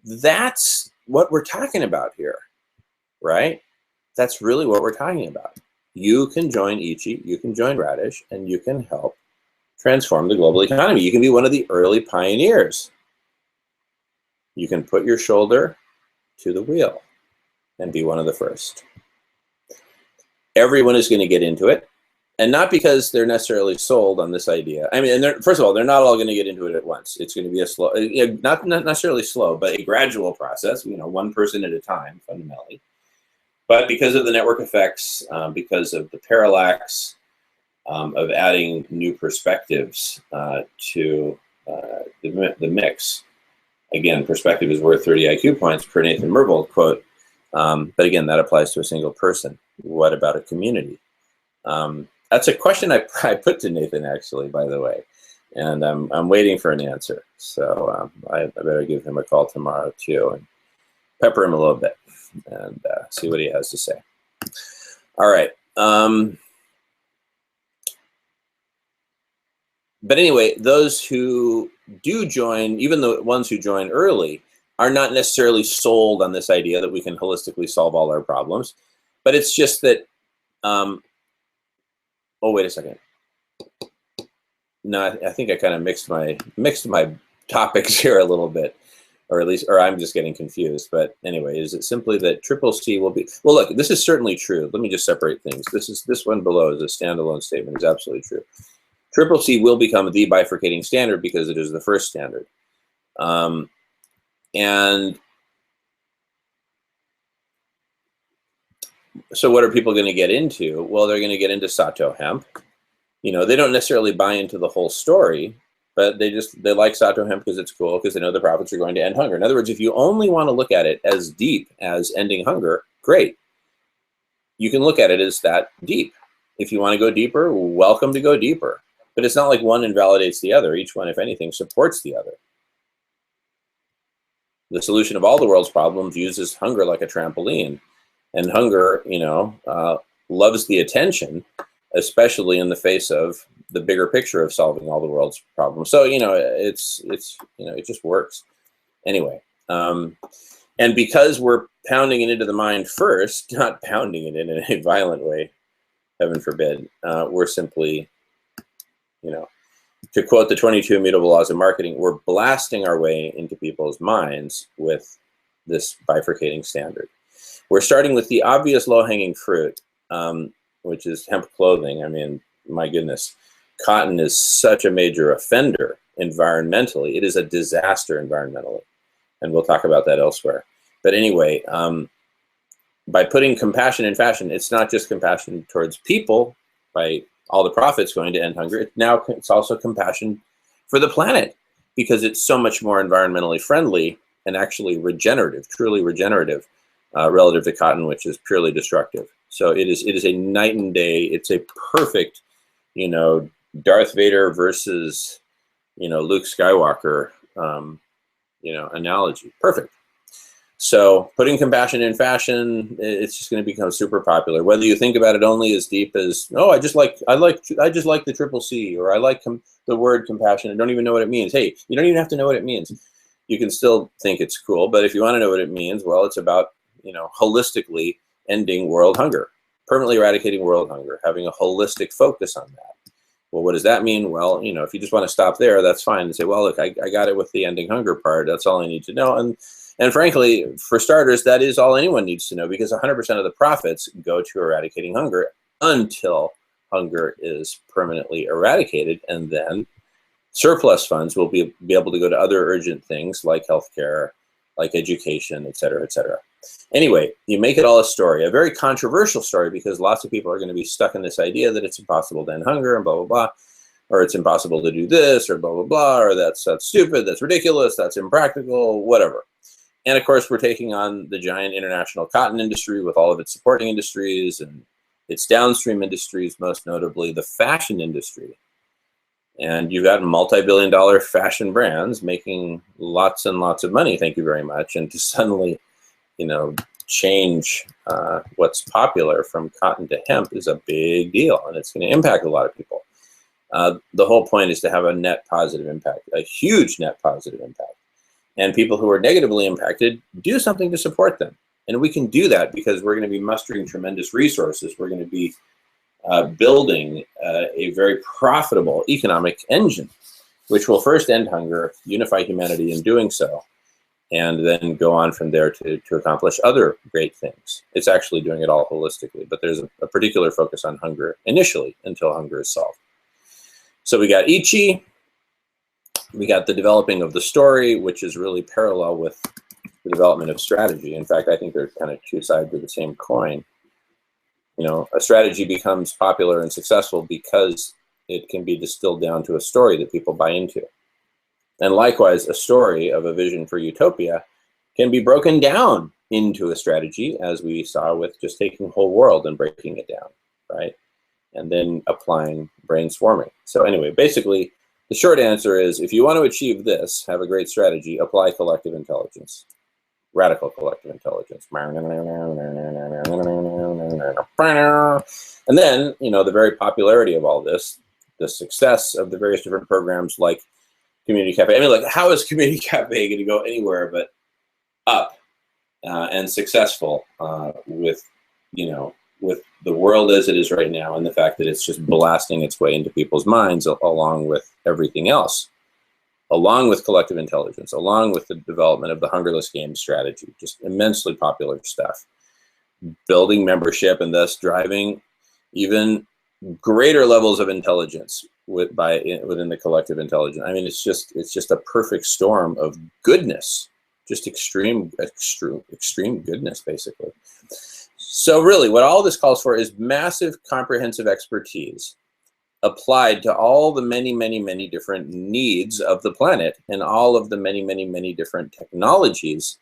A: That's what we're talking about here, right? That's really what we're talking about. You can join Ichi, you can join Radish, and you can help transform the global economy. You can be one of the early pioneers. You can put your shoulder to the wheel and be one of the first. Everyone is going to get into it, and not because they're necessarily sold on this idea. I mean, first of all, they're not all going to get into it at once. It's going to be a slow, not necessarily slow, but a gradual process, one person at a time, fundamentally. But because of the network effects, because of the parallax, of adding new perspectives to the mix, Again, perspective is worth 30 IQ points per Nathan Myhrvold quote. But again, that applies to a single person. What about a community? That's a question I put to Nathan, actually, by the way. And I'm waiting for an answer. So I better give him a call tomorrow, too, and pepper him a little bit and see what he has to say. All right. But anyway, those who do join, even the ones who join early, are not necessarily sold on this idea that we can holistically solve all our problems. But it's just that, oh, wait a second. No, I think I kind of mixed my topics here a little bit, or at least, or I'm just getting confused. But anyway, is it simply that Triple C will be, well, look, this is certainly true. Let me just separate things. This one below is a standalone statement, is absolutely true. Triple C will become the bifurcating standard because it is the first standard. And so what are people going to get into? Well, they're going to get into Sato hemp. You know, they don't necessarily buy into the whole story, but they like Sato hemp because it's cool, because they know the profits are going to end hunger. In other words, if you only want to look at it as deep as ending hunger, great. You can look at it as that deep. If you want to go deeper, welcome to go deeper. But it's not like one invalidates the other. Each one, if anything, supports the other. The solution of all the world's problems uses hunger like a trampoline. And hunger, you know, loves the attention, especially in the face of the bigger picture of solving all the world's problems. So, you know, it's you know, it just works. Anyway, and because we're pounding it into the mind first, not pounding it in a violent way, heaven forbid, we're simply, you know, to quote the 22 Immutable Laws of Marketing, we're blasting our way into people's minds with this bifurcating standard. We're starting with the obvious low-hanging fruit, which is hemp clothing. I mean, my goodness, cotton is such a major offender environmentally. It is a disaster environmentally, and we'll talk about that elsewhere. But anyway, by putting compassion in fashion, it's not just compassion towards people, by all the profits going to end hunger. Now it's also compassion for the planet, because it's so much more environmentally friendly and actually regenerative, truly regenerative, relative to cotton, which is purely destructive. So it is a night and day. It's a perfect, you know, Darth Vader versus, you know, Luke Skywalker, you know, analogy. Perfect. So putting compassion in fashion, it's just going to become super popular. Whether you think about it only as deep as, oh, I just like the Triple C, or I like the word compassion. I don't even know what it means. Hey, you don't even have to know what it means. You can still think it's cool, but if you want to know what it means, well, it's about, you know, holistically ending world hunger, permanently eradicating world hunger, having a holistic focus on that. Well, what does that mean? Well, you know, if you just want to stop there, that's fine. And say, well, look, I got it with the ending hunger part. That's all I need to know. And frankly, for starters, that is all anyone needs to know, because 100% of the profits go to eradicating hunger until hunger is permanently eradicated. And then surplus funds will be able to go to other urgent things like healthcare, like education, et cetera, et cetera. Anyway, you make it all a story, a very controversial story, because lots of people are going to be stuck in this idea that it's impossible to end hunger and blah, blah, blah, or it's impossible to do this, or blah, blah, blah, or that's stupid, that's ridiculous, that's impractical, whatever. And of course, we're taking on the giant international cotton industry with all of its supporting industries and its downstream industries, most notably the fashion industry. And you've got multi-billion-dollar fashion brands making lots and lots of money, thank you very much. And to suddenly, you know, change what's popular from cotton to hemp is a big deal, and it's going to impact a lot of people. The whole point is to have a net positive impact, a huge net positive impact. And people who are negatively impacted, do something to support them. And we can do that because we're going to be mustering tremendous resources. We're going to be building a very profitable economic engine, which will first end hunger, unify humanity in doing so, and then go on from there to accomplish other great things. It's actually doing it all holistically, but there's a particular focus on hunger initially until hunger is solved. So we got Ichi. We got the developing of the story, which is really parallel with the development of strategy. In fact, I think they're kind of two sides of the same coin. You know, a strategy becomes popular and successful because it can be distilled down to a story that people buy into. And likewise, a story of a vision for utopia can be broken down into a strategy, as we saw with just taking whole world and breaking it down, right? And then applying brainstorming. So anyway, basically, the short answer is, if you want to achieve this, have a great strategy, apply collective intelligence, radical collective intelligence. And then, you know, the very popularity of all this, the success of the various different programs like Community Cafe. I mean, like, how is Community Cafe going to go anywhere but up and successful with, you know, with the world as it is right now, and the fact that it's just blasting its way into people's minds along with everything else, along with collective intelligence, along with the development of the Hungerless Games strategy, just immensely popular stuff, building membership and thus driving even greater levels of intelligence within the collective intelligence. I mean, it's just a perfect storm of goodness, just extreme goodness, basically. So really, what all this calls for is massive comprehensive expertise applied to all the many different needs of the planet, and all of the many different technologies,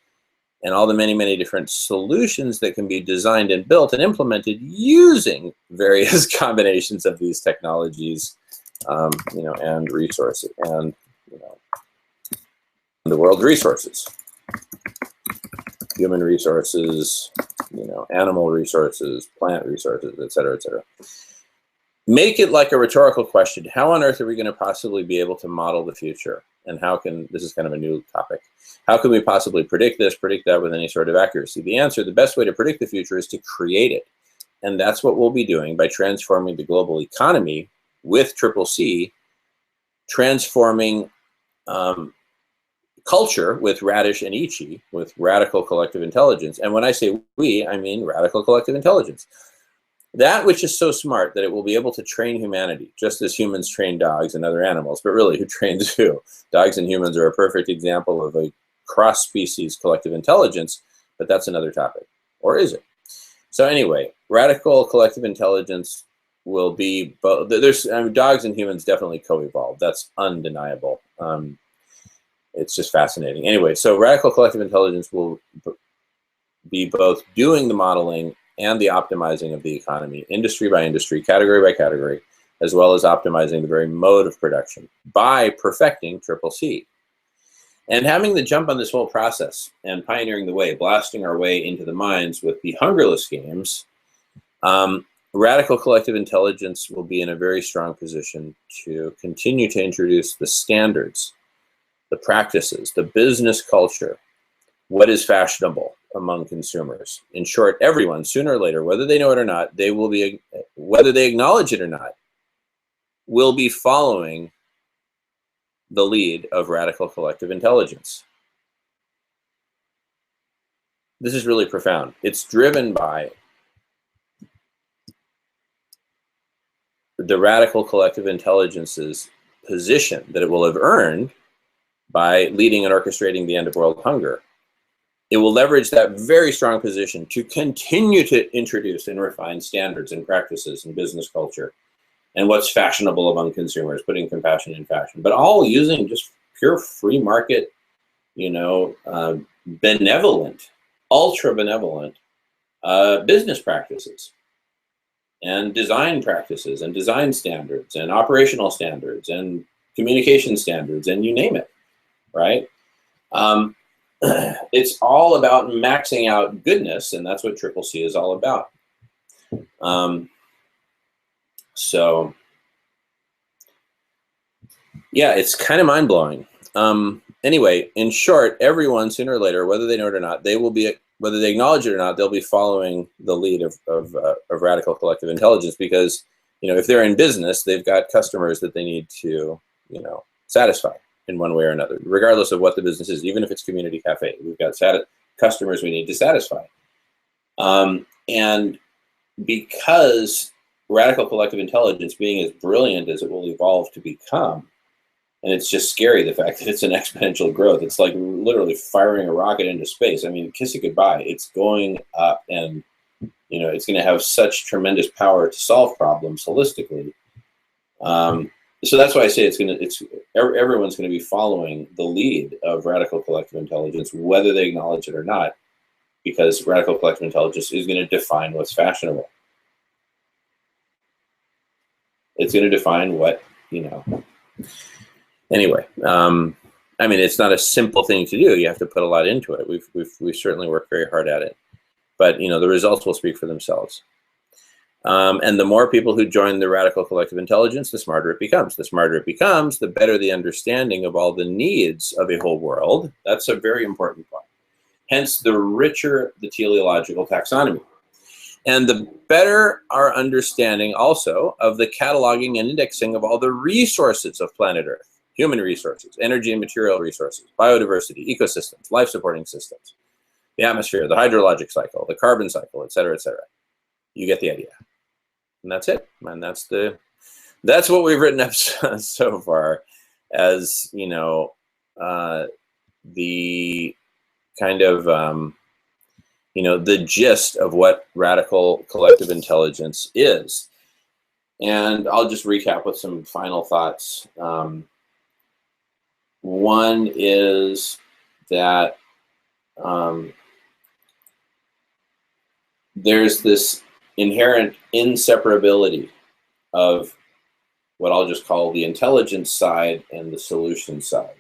A: and all the many different solutions that can be designed and built and implemented using various combinations of these technologies, you know, and resources, and, you know, the world's resources. Human resources, you know, animal resources, plant resources, et cetera, et cetera. Make it like a rhetorical question. How on earth are we going to possibly be able to model the future? And how can, this is kind of a new topic, how can we possibly predict this, predict that with any sort of accuracy? The answer, the best way to predict the future is to create it. And that's what we'll be doing by transforming the global economy with CCC, transforming culture with Radish and Ichi, with radical collective intelligence. And when I say we, I mean radical collective intelligence. That which is so smart that it will be able to train humanity, just as humans train dogs and other animals. But really, who trains who? Dogs and humans are a perfect example of a cross-species collective intelligence, but that's another topic. Or is it? So anyway, radical collective intelligence will be both. There's, I mean, dogs and humans definitely co-evolved. That's undeniable. It's just fascinating. Anyway, so radical collective intelligence will be both doing the modeling and the optimizing of the economy, industry by industry, category by category, as well as optimizing the very mode of production by perfecting CCC. And having the jump on this whole process and pioneering the way, blasting our way into the minds with the Hungerless Games, radical collective intelligence will be in a very strong position to continue to introduce the standards, the practices, the business culture, what is fashionable among consumers. In short, everyone, sooner or later, whether they know it or not, they will be, whether they acknowledge it or not, will be following the lead of radical collective intelligence. This is really profound. It's driven by the radical collective intelligence's position that it will have earned by leading and orchestrating the end of world hunger. It will leverage that very strong position to continue to introduce and refine standards and practices and business culture and what's fashionable among consumers, putting compassion in fashion, but all using just pure free market, you know, benevolent, ultra benevolent business practices and design practices and design standards and operational standards and communication standards, and you name it, right? It's all about maxing out goodness, and that's what CCC is all about. So, yeah, it's kind of mind-blowing. Anyway, in short, everyone, sooner or later, whether they know it or not, they will be, whether they acknowledge it or not, they'll be following the lead of radical collective intelligence, because, you know, if they're in business, they've got customers that they need to, you know, satisfy in one way or another, regardless of what the business is. Even if it's Community Cafe, we've got customers we need to satisfy. And because radical collective intelligence, being as brilliant as it will evolve to become, and it's just scary, the fact that it's an exponential growth. It's like literally firing a rocket into space. I mean, kiss it goodbye. It's going up, and, you know, it's going to have such tremendous power to solve problems holistically. So that's why I say everyone's going to be following the lead of radical collective intelligence, whether they acknowledge it or not, because radical collective intelligence is going to define what's fashionable. It's going to define what, Anyway, I mean, it's not a simple thing to do. You have to put a lot into it. We've certainly worked very hard at it, but the results will speak for themselves. And the more people who join the radical collective intelligence, the smarter it becomes. The smarter it becomes, the better the understanding of all the needs of a whole world. That's a very important point. Hence, the richer the teleological taxonomy. And the better our understanding also of the cataloging and indexing of all the resources of planet Earth. Human resources, energy and material resources, biodiversity, ecosystems, life-supporting systems, the atmosphere, the hydrologic cycle, the carbon cycle, et cetera, et cetera. You get the idea. And that's it. And that's what we've written up so far as, the kind of, the gist of what radical collective intelligence is. And I'll just recap with some final thoughts. One is that there's this inherent inseparability of what I'll just call the intelligence side and the solution side.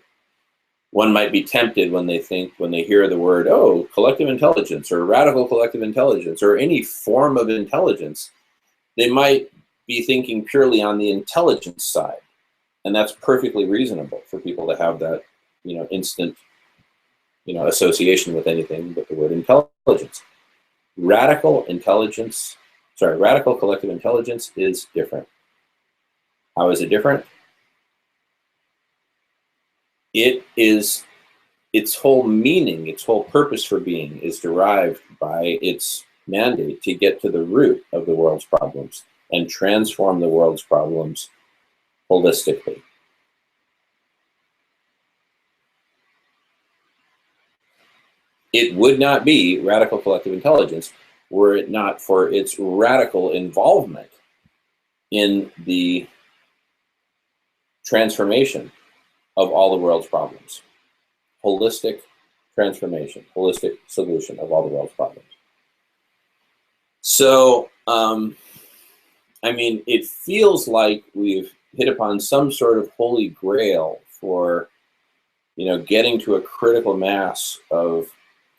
A: One might be tempted when they hear the word, oh, collective intelligence or radical collective intelligence or any form of intelligence, they might be thinking purely on the intelligence side. And that's perfectly reasonable for people to have that, instant, association with anything but the word intelligence. Radical collective intelligence is different. How is it different? Its whole meaning, its whole purpose for being is derived by its mandate to get to the root of the world's problems and transform the world's problems holistically. It would not be radical collective intelligence were it not for its radical involvement in the transformation of all the world's problems. Holistic transformation, holistic solution of all the world's problems. So, it feels like we've hit upon some sort of holy grail for, getting to a critical mass of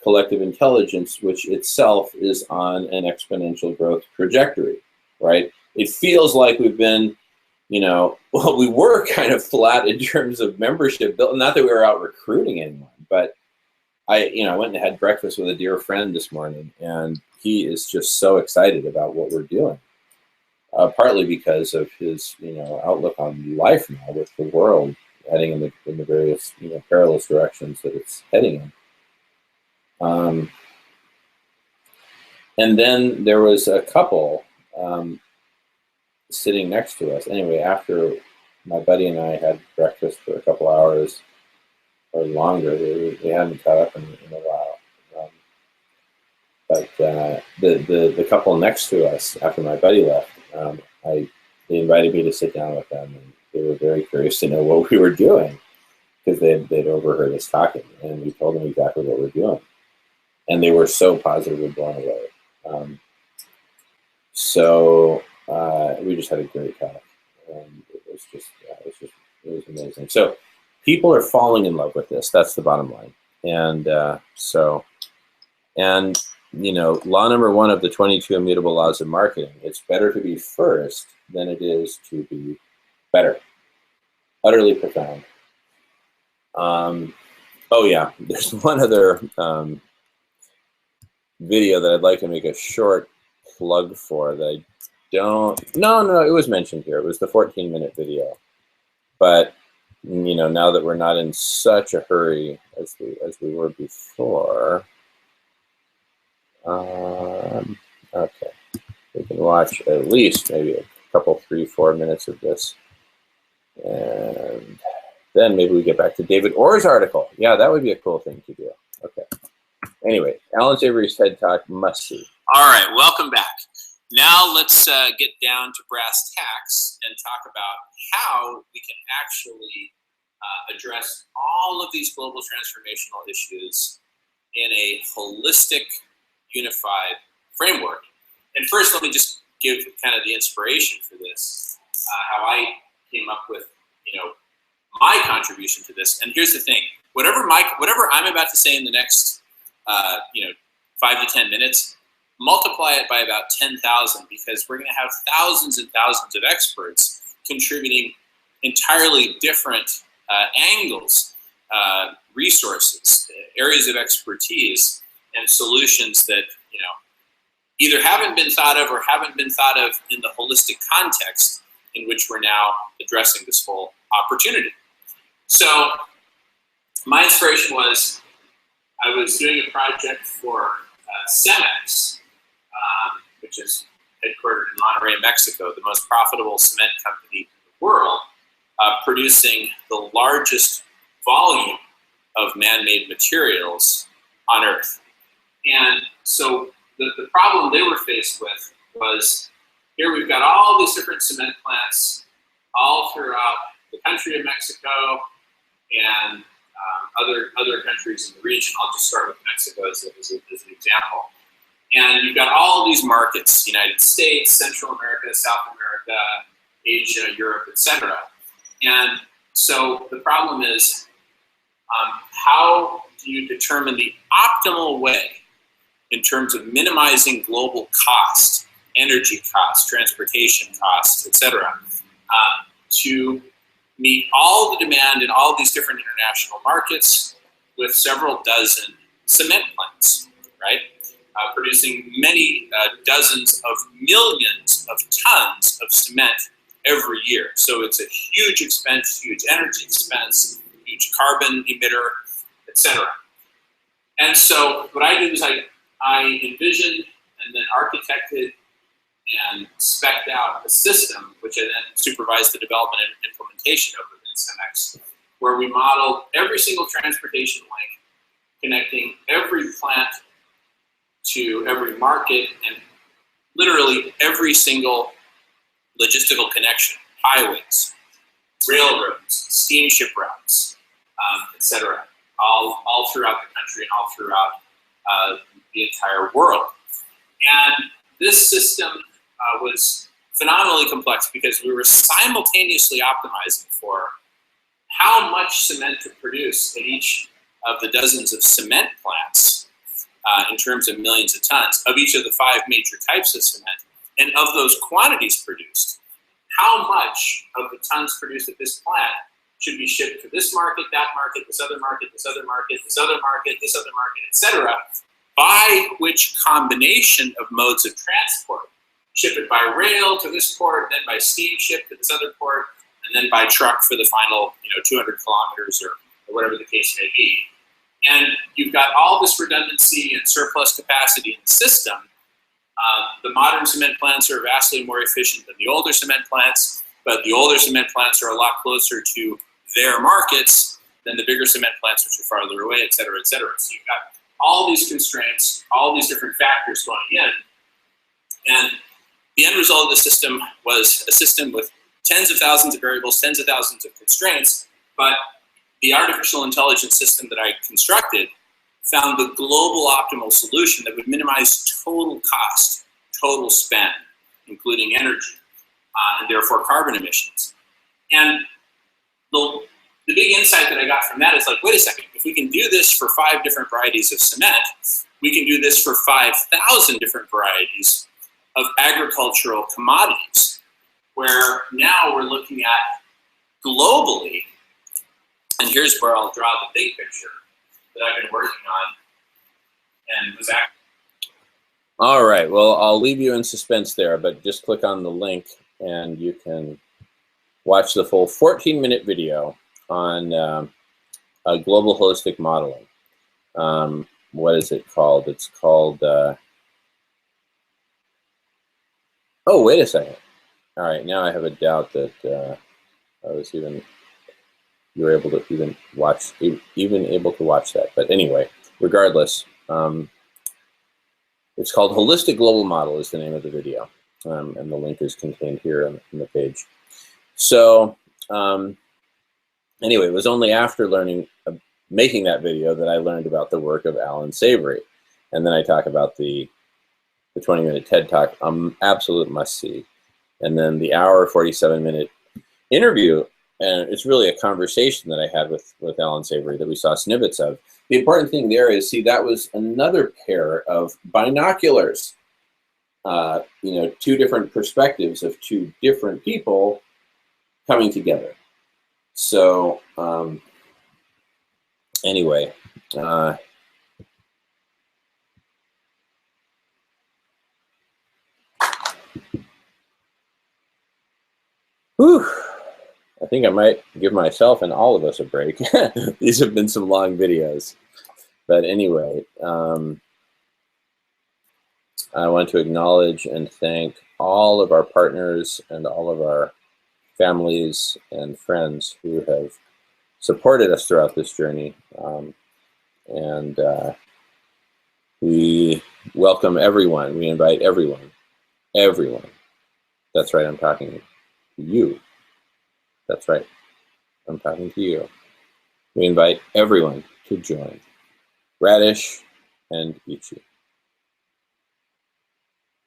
A: collective intelligence, which itself is on an exponential growth trajectory, right? It feels like we've been, we were kind of flat in terms of membership built. Not that we were out recruiting anyone, but I went and had breakfast with a dear friend this morning, and he is just so excited about what we're doing. Partly because of his, outlook on life now, with the world heading in the various, perilous directions that it's heading in. And then there was a couple sitting next to us. Anyway, after my buddy and I had breakfast for a couple hours or longer, we hadn't caught up in a while. But the couple next to us, after my buddy left, they invited me to sit down with them, and they were very curious to know what we were doing because they'd overheard us talking, and we told them exactly what we're doing. And they were so positively blown away. So we just had a great talk, and it was amazing. So people are falling in love with this. That's the bottom line. And law number 1 of the 22 immutable laws of marketing: it's better to be first than it is to be better. Utterly profound. Oh yeah, there's one other video that I'd like to make a short plug for that I don't. No, it was mentioned here. It was the 14-minute video. But now that we're not in such a hurry as we were before, okay, we can watch at least maybe a couple, 3-4 minutes of this, and then maybe we get back to David Orr's article. Yeah, that would be a cool thing to do. Okay. Anyway, Alan Savory's TED Talk, must see.
E: All right, welcome back. Now let's get down to brass tacks and talk about how we can actually address all of these global transformational issues in a holistic, unified framework. And first, let me just give kind of the inspiration for this, how I came up with, my contribution to this. And here's the thing: whatever I'm about to say in the next, 5 to 10 minutes, multiply it by about 10,000, because we're going to have thousands and thousands of experts contributing entirely different angles, resources, areas of expertise, and solutions that either haven't been thought of or haven't been thought of in the holistic context in which we're now addressing this whole opportunity. So my inspiration was, I was doing a project for Cemex, which is headquartered in Monterrey, Mexico, the most profitable cement company in the world, producing the largest volume of man-made materials on Earth. And so the problem they were faced with was, here we've got all these different cement plants all throughout the country of Mexico and other countries in the region. I'll just start with Mexico as an example. And you've got all these markets: United States, Central America, South America, Asia, Europe, etc. And so the problem is, how do you determine the optimal way in terms of minimizing global cost, energy costs, transportation costs, etc., to meet all the demand in all these different international markets with several dozen cement plants, right? Producing many dozens of millions of tons of cement every year. So it's a huge expense, huge energy expense, huge carbon emitter, etc. And so what I did is I envisioned and then architected and spec'd out a system, which I then supervised the development and implementation of within Cemex, where we modeled every single transportation link, connecting every plant to every market, and literally every single logistical connection: highways, railroads, steamship routes, etc., all throughout the country and all throughout the entire world. And this system was phenomenally complex, because we were simultaneously optimizing for how much cement to produce at each of the dozens of cement plants, in terms of millions of tons of each of the 5 major types of cement, and of those quantities produced, how much of the tons produced at this plant should be shipped to this market, that market, this other market, this other market, this other market, this other market, etc., by which combination of modes of transport. Ship it by rail to this port, then by steamship to this other port, and then by truck for the final 200 kilometers or whatever the case may be. And you've got all this redundancy and surplus capacity in the system. The modern cement plants are vastly more efficient than the older cement plants, but the older cement plants are a lot closer to their markets than the bigger cement plants, which are farther away, et cetera, et cetera. So you've got all these constraints, all these different factors going in. And the end result of the system was a system with tens of thousands of variables, tens of thousands of constraints, but the artificial intelligence system that I constructed found the global optimal solution that would minimize total cost, total spend, including energy, and therefore carbon emissions. And the big insight that I got from that is like, wait a second, if we can do this for 5 different varieties of cement, we can do this for 5,000 different varieties of agricultural commodities, where now we're looking at globally, and here's where I'll draw the big picture that I've been working on, and was actually.
A: All right, well, I'll leave you in suspense there, but just click on the link and you can watch the full 14-minute video on global holistic modeling. What is it called? It's called, oh, wait a second. All right, now I have a doubt that you were able to even able to watch that. But anyway, regardless, it's called Holistic Global Model is the name of the video. and the link is contained here on the page. So anyway, it was only after making that video that I learned about the work of Alan Savory. And then I talk about the 20-minute TED Talk, absolute must-see. And then the hour, 47-minute interview, and it's really a conversation that I had with Alan Savory that we saw snippets of. The important thing there is, see, that was another pair of binoculars. Two different perspectives of two different people coming together. So anyway, whew, I think I might give myself and all of us a break. These have been some long videos. But anyway, I want to acknowledge and thank all of our partners and all of our families and friends who have supported us throughout this journey. And we welcome everyone. We invite everyone. Everyone. That's right, I'm talking to you. That's right, I'm talking to you. We invite everyone to join Radish and Ichi.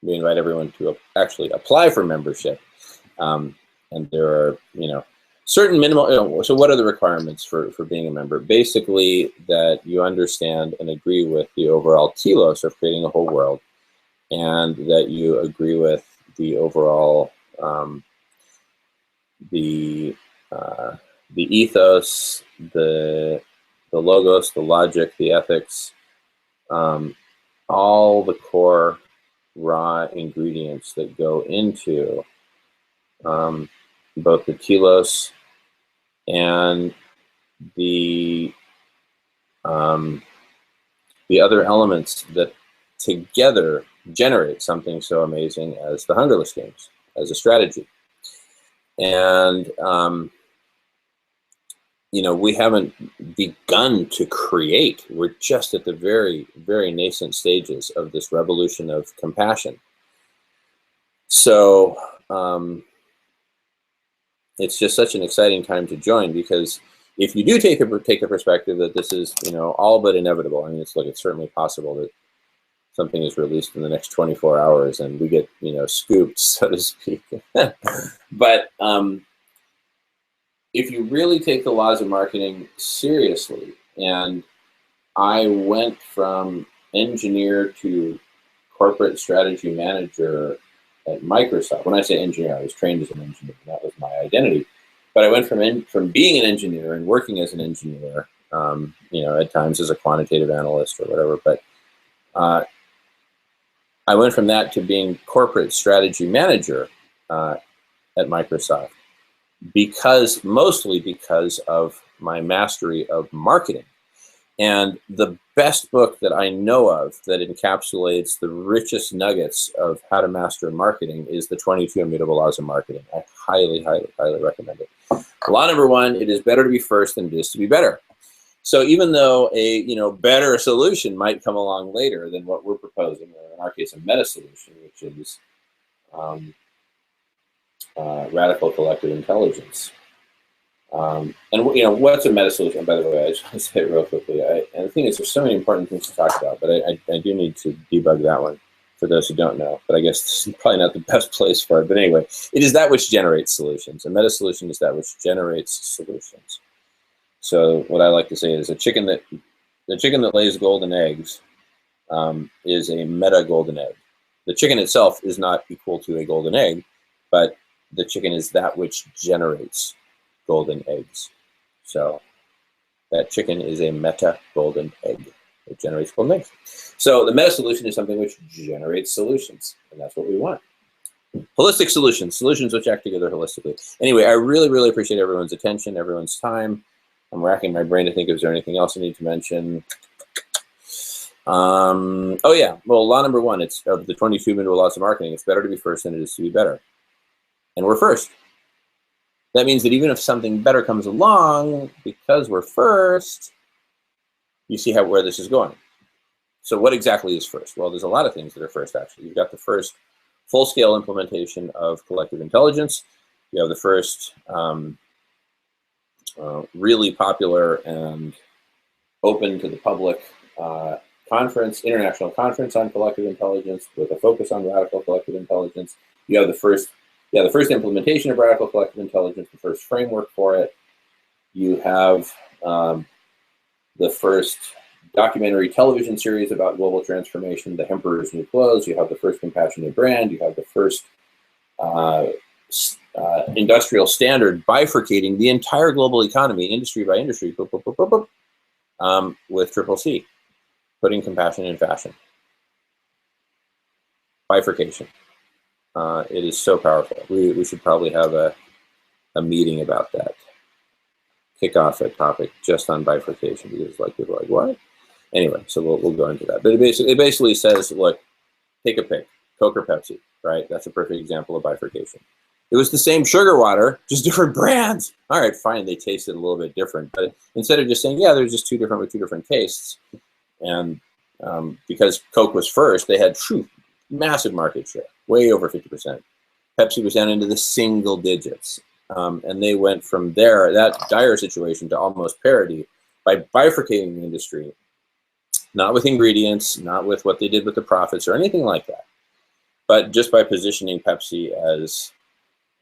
A: We invite everyone to actually apply for membership. And there are, certain minimal, so what are the requirements for being a member? Basically, that you understand and agree with the overall telos of creating a whole world, and that you agree with the overall, the ethos, the logos, the logic, the ethics, all the core raw ingredients that go into both the telos and the other elements that together generate something so amazing as the Hungerless Games, as a strategy. And we haven't begun to create. We're just at the very, very nascent stages of this revolution of compassion. So it's just such an exciting time to join, because if you do take the perspective that this is, all but inevitable, I mean, it's certainly possible that something is released in the next 24 hours and we get, scooped, so to speak. But if you really take the laws of marketing seriously, and I went from engineer to corporate strategy manager at Microsoft. When I say engineer, I was trained as an engineer. That was my identity. But I went from being an engineer and working as an engineer, at times as a quantitative analyst or whatever. But I went from that to being corporate strategy manager at Microsoft, mostly because of my mastery of marketing. And the best book that I know of that encapsulates the richest nuggets of how to master marketing is the 22 Immutable Laws of Marketing. I highly, highly, highly recommend it. Law number one, it is better to be first than it is to be better. So even though a better solution might come along later than what we're proposing, or in our case a meta solution, which is radical collective intelligence. And what's a meta solution? By the way, I just want to say it real quickly. And the thing is, there's so many important things to talk about, but I do need to debug that one for those who don't know. But I guess this is probably not the best place for it. But anyway, it is that which generates solutions. A meta solution is that which generates solutions. So what I like to say is the chicken that lays golden eggs is a meta golden egg. The chicken itself is not equal to a golden egg, but the chicken is that which generates golden eggs. So that chicken is a meta golden egg. It generates golden eggs. So the meta solution is something which generates solutions, and that's what we want. Holistic solutions which act together holistically. Anyway, I really, really appreciate everyone's attention, everyone's time. I'm racking my brain to think if there's anything else I need to mention. Oh yeah, well, law number one, it's of the 22 Immutable Laws of Marketing. It's better to be first than it is to be better. And we're first. That means that even if something better comes along, because we're first, you see where this is going. So what exactly is first? Well, there's a lot of things that are first, actually. You've got the first full-scale implementation of collective intelligence. You have the first really popular and open to the public international conference on collective intelligence with a focus on radical collective intelligence. You have the first implementation of radical collective intelligence, the first framework for it. You have the first documentary television series about global transformation, The Emperor's New Clothes. You have the first compassionate brand. You have the first industrial standard bifurcating the entire global economy, industry by industry, with CCC, putting compassion in fashion. Bifurcation. It is so powerful. We should probably have a meeting about that. Kick off a topic just on bifurcation, because like people are like, what? Anyway, so we'll go into that. But it basically says, look, take a pick, Coke or Pepsi, right? That's a perfect example of bifurcation. It was the same sugar water, just different brands. All right, fine, they tasted a little bit different. But instead of just saying, yeah, they're just two different with two different tastes, and because Coke was first, they had massive market share, way over 50%. Pepsi was down into the single digits. And they went from there, that dire situation, to almost parity by bifurcating the industry, not with ingredients, not with what they did with the profits or anything like that, but just by positioning Pepsi as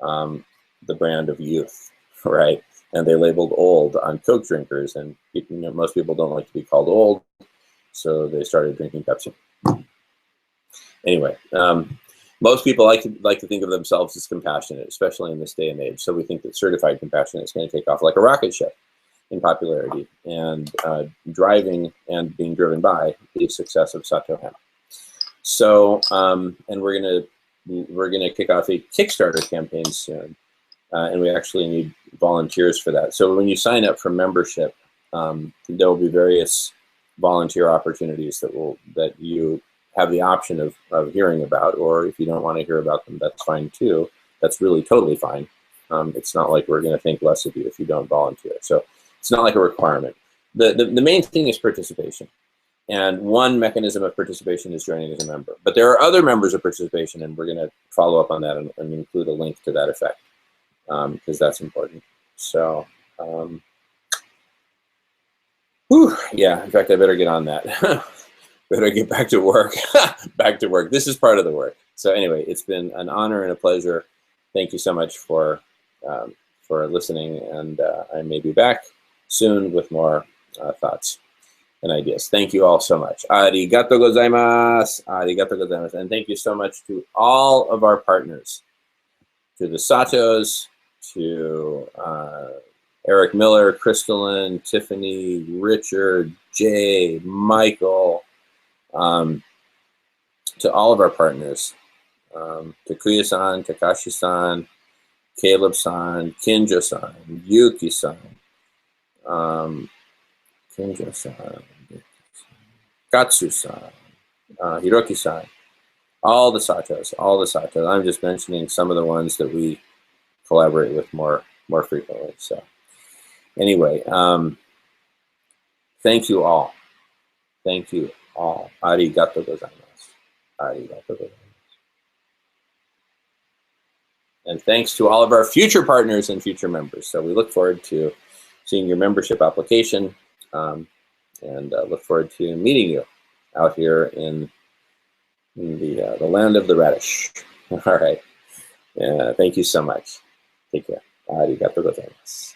A: the brand of youth, right? And they labeled old on Coke drinkers, and most people don't like to be called old, so they started drinking Pepsi. Anyway, most people like to think of themselves as compassionate, especially in this day and age. So we think that certified compassion is going to take off like a rocket ship in popularity, and driving and being driven by the success of Sato Hen. So, and we're gonna kick off a Kickstarter campaign soon, and we actually need volunteers for that. So when you sign up for membership, there will be various volunteer opportunities that you have the option of hearing about, or if you don't want to hear about them, that's fine too. That's really totally fine. It's not like we're going to think less of you if you don't volunteer. So it's not like a requirement. The main thing is participation. And one mechanism of participation is joining as a member. But there are other members of participation, and we're going to follow up on that and include a link to that effect, because that's important. So, yeah, in fact, I better get on that. Better get back to work. Back to work. This is part of the work. So anyway, it's been an honor and a pleasure. Thank you so much for listening, and I may be back soon with more thoughts and ideas. Thank you all so much. Arigato gozaimasu. Arigato gozaimasu. And thank you so much to all of our partners, to the Satos, to Eric Miller, Crystalline, Tiffany, Richard, Jay, Michael, to all of our partners, to Kuya-san, Takashi-san, Caleb-san, Kinjo-san, Yuki-san, Kinjo-san, Katsu-san, Hiroki-san, all the Satos. I'm just mentioning some of the ones that we collaborate with more frequently. So anyway, thank you all. Thank you all. Arigato gozaimasu. Arigato gozaimasu. And thanks to all of our future partners and future members. So we look forward to seeing your membership application, and look forward to meeting you out here in the land of the radish. All right. Thank you so much. Take care. Arigato gozaimasu.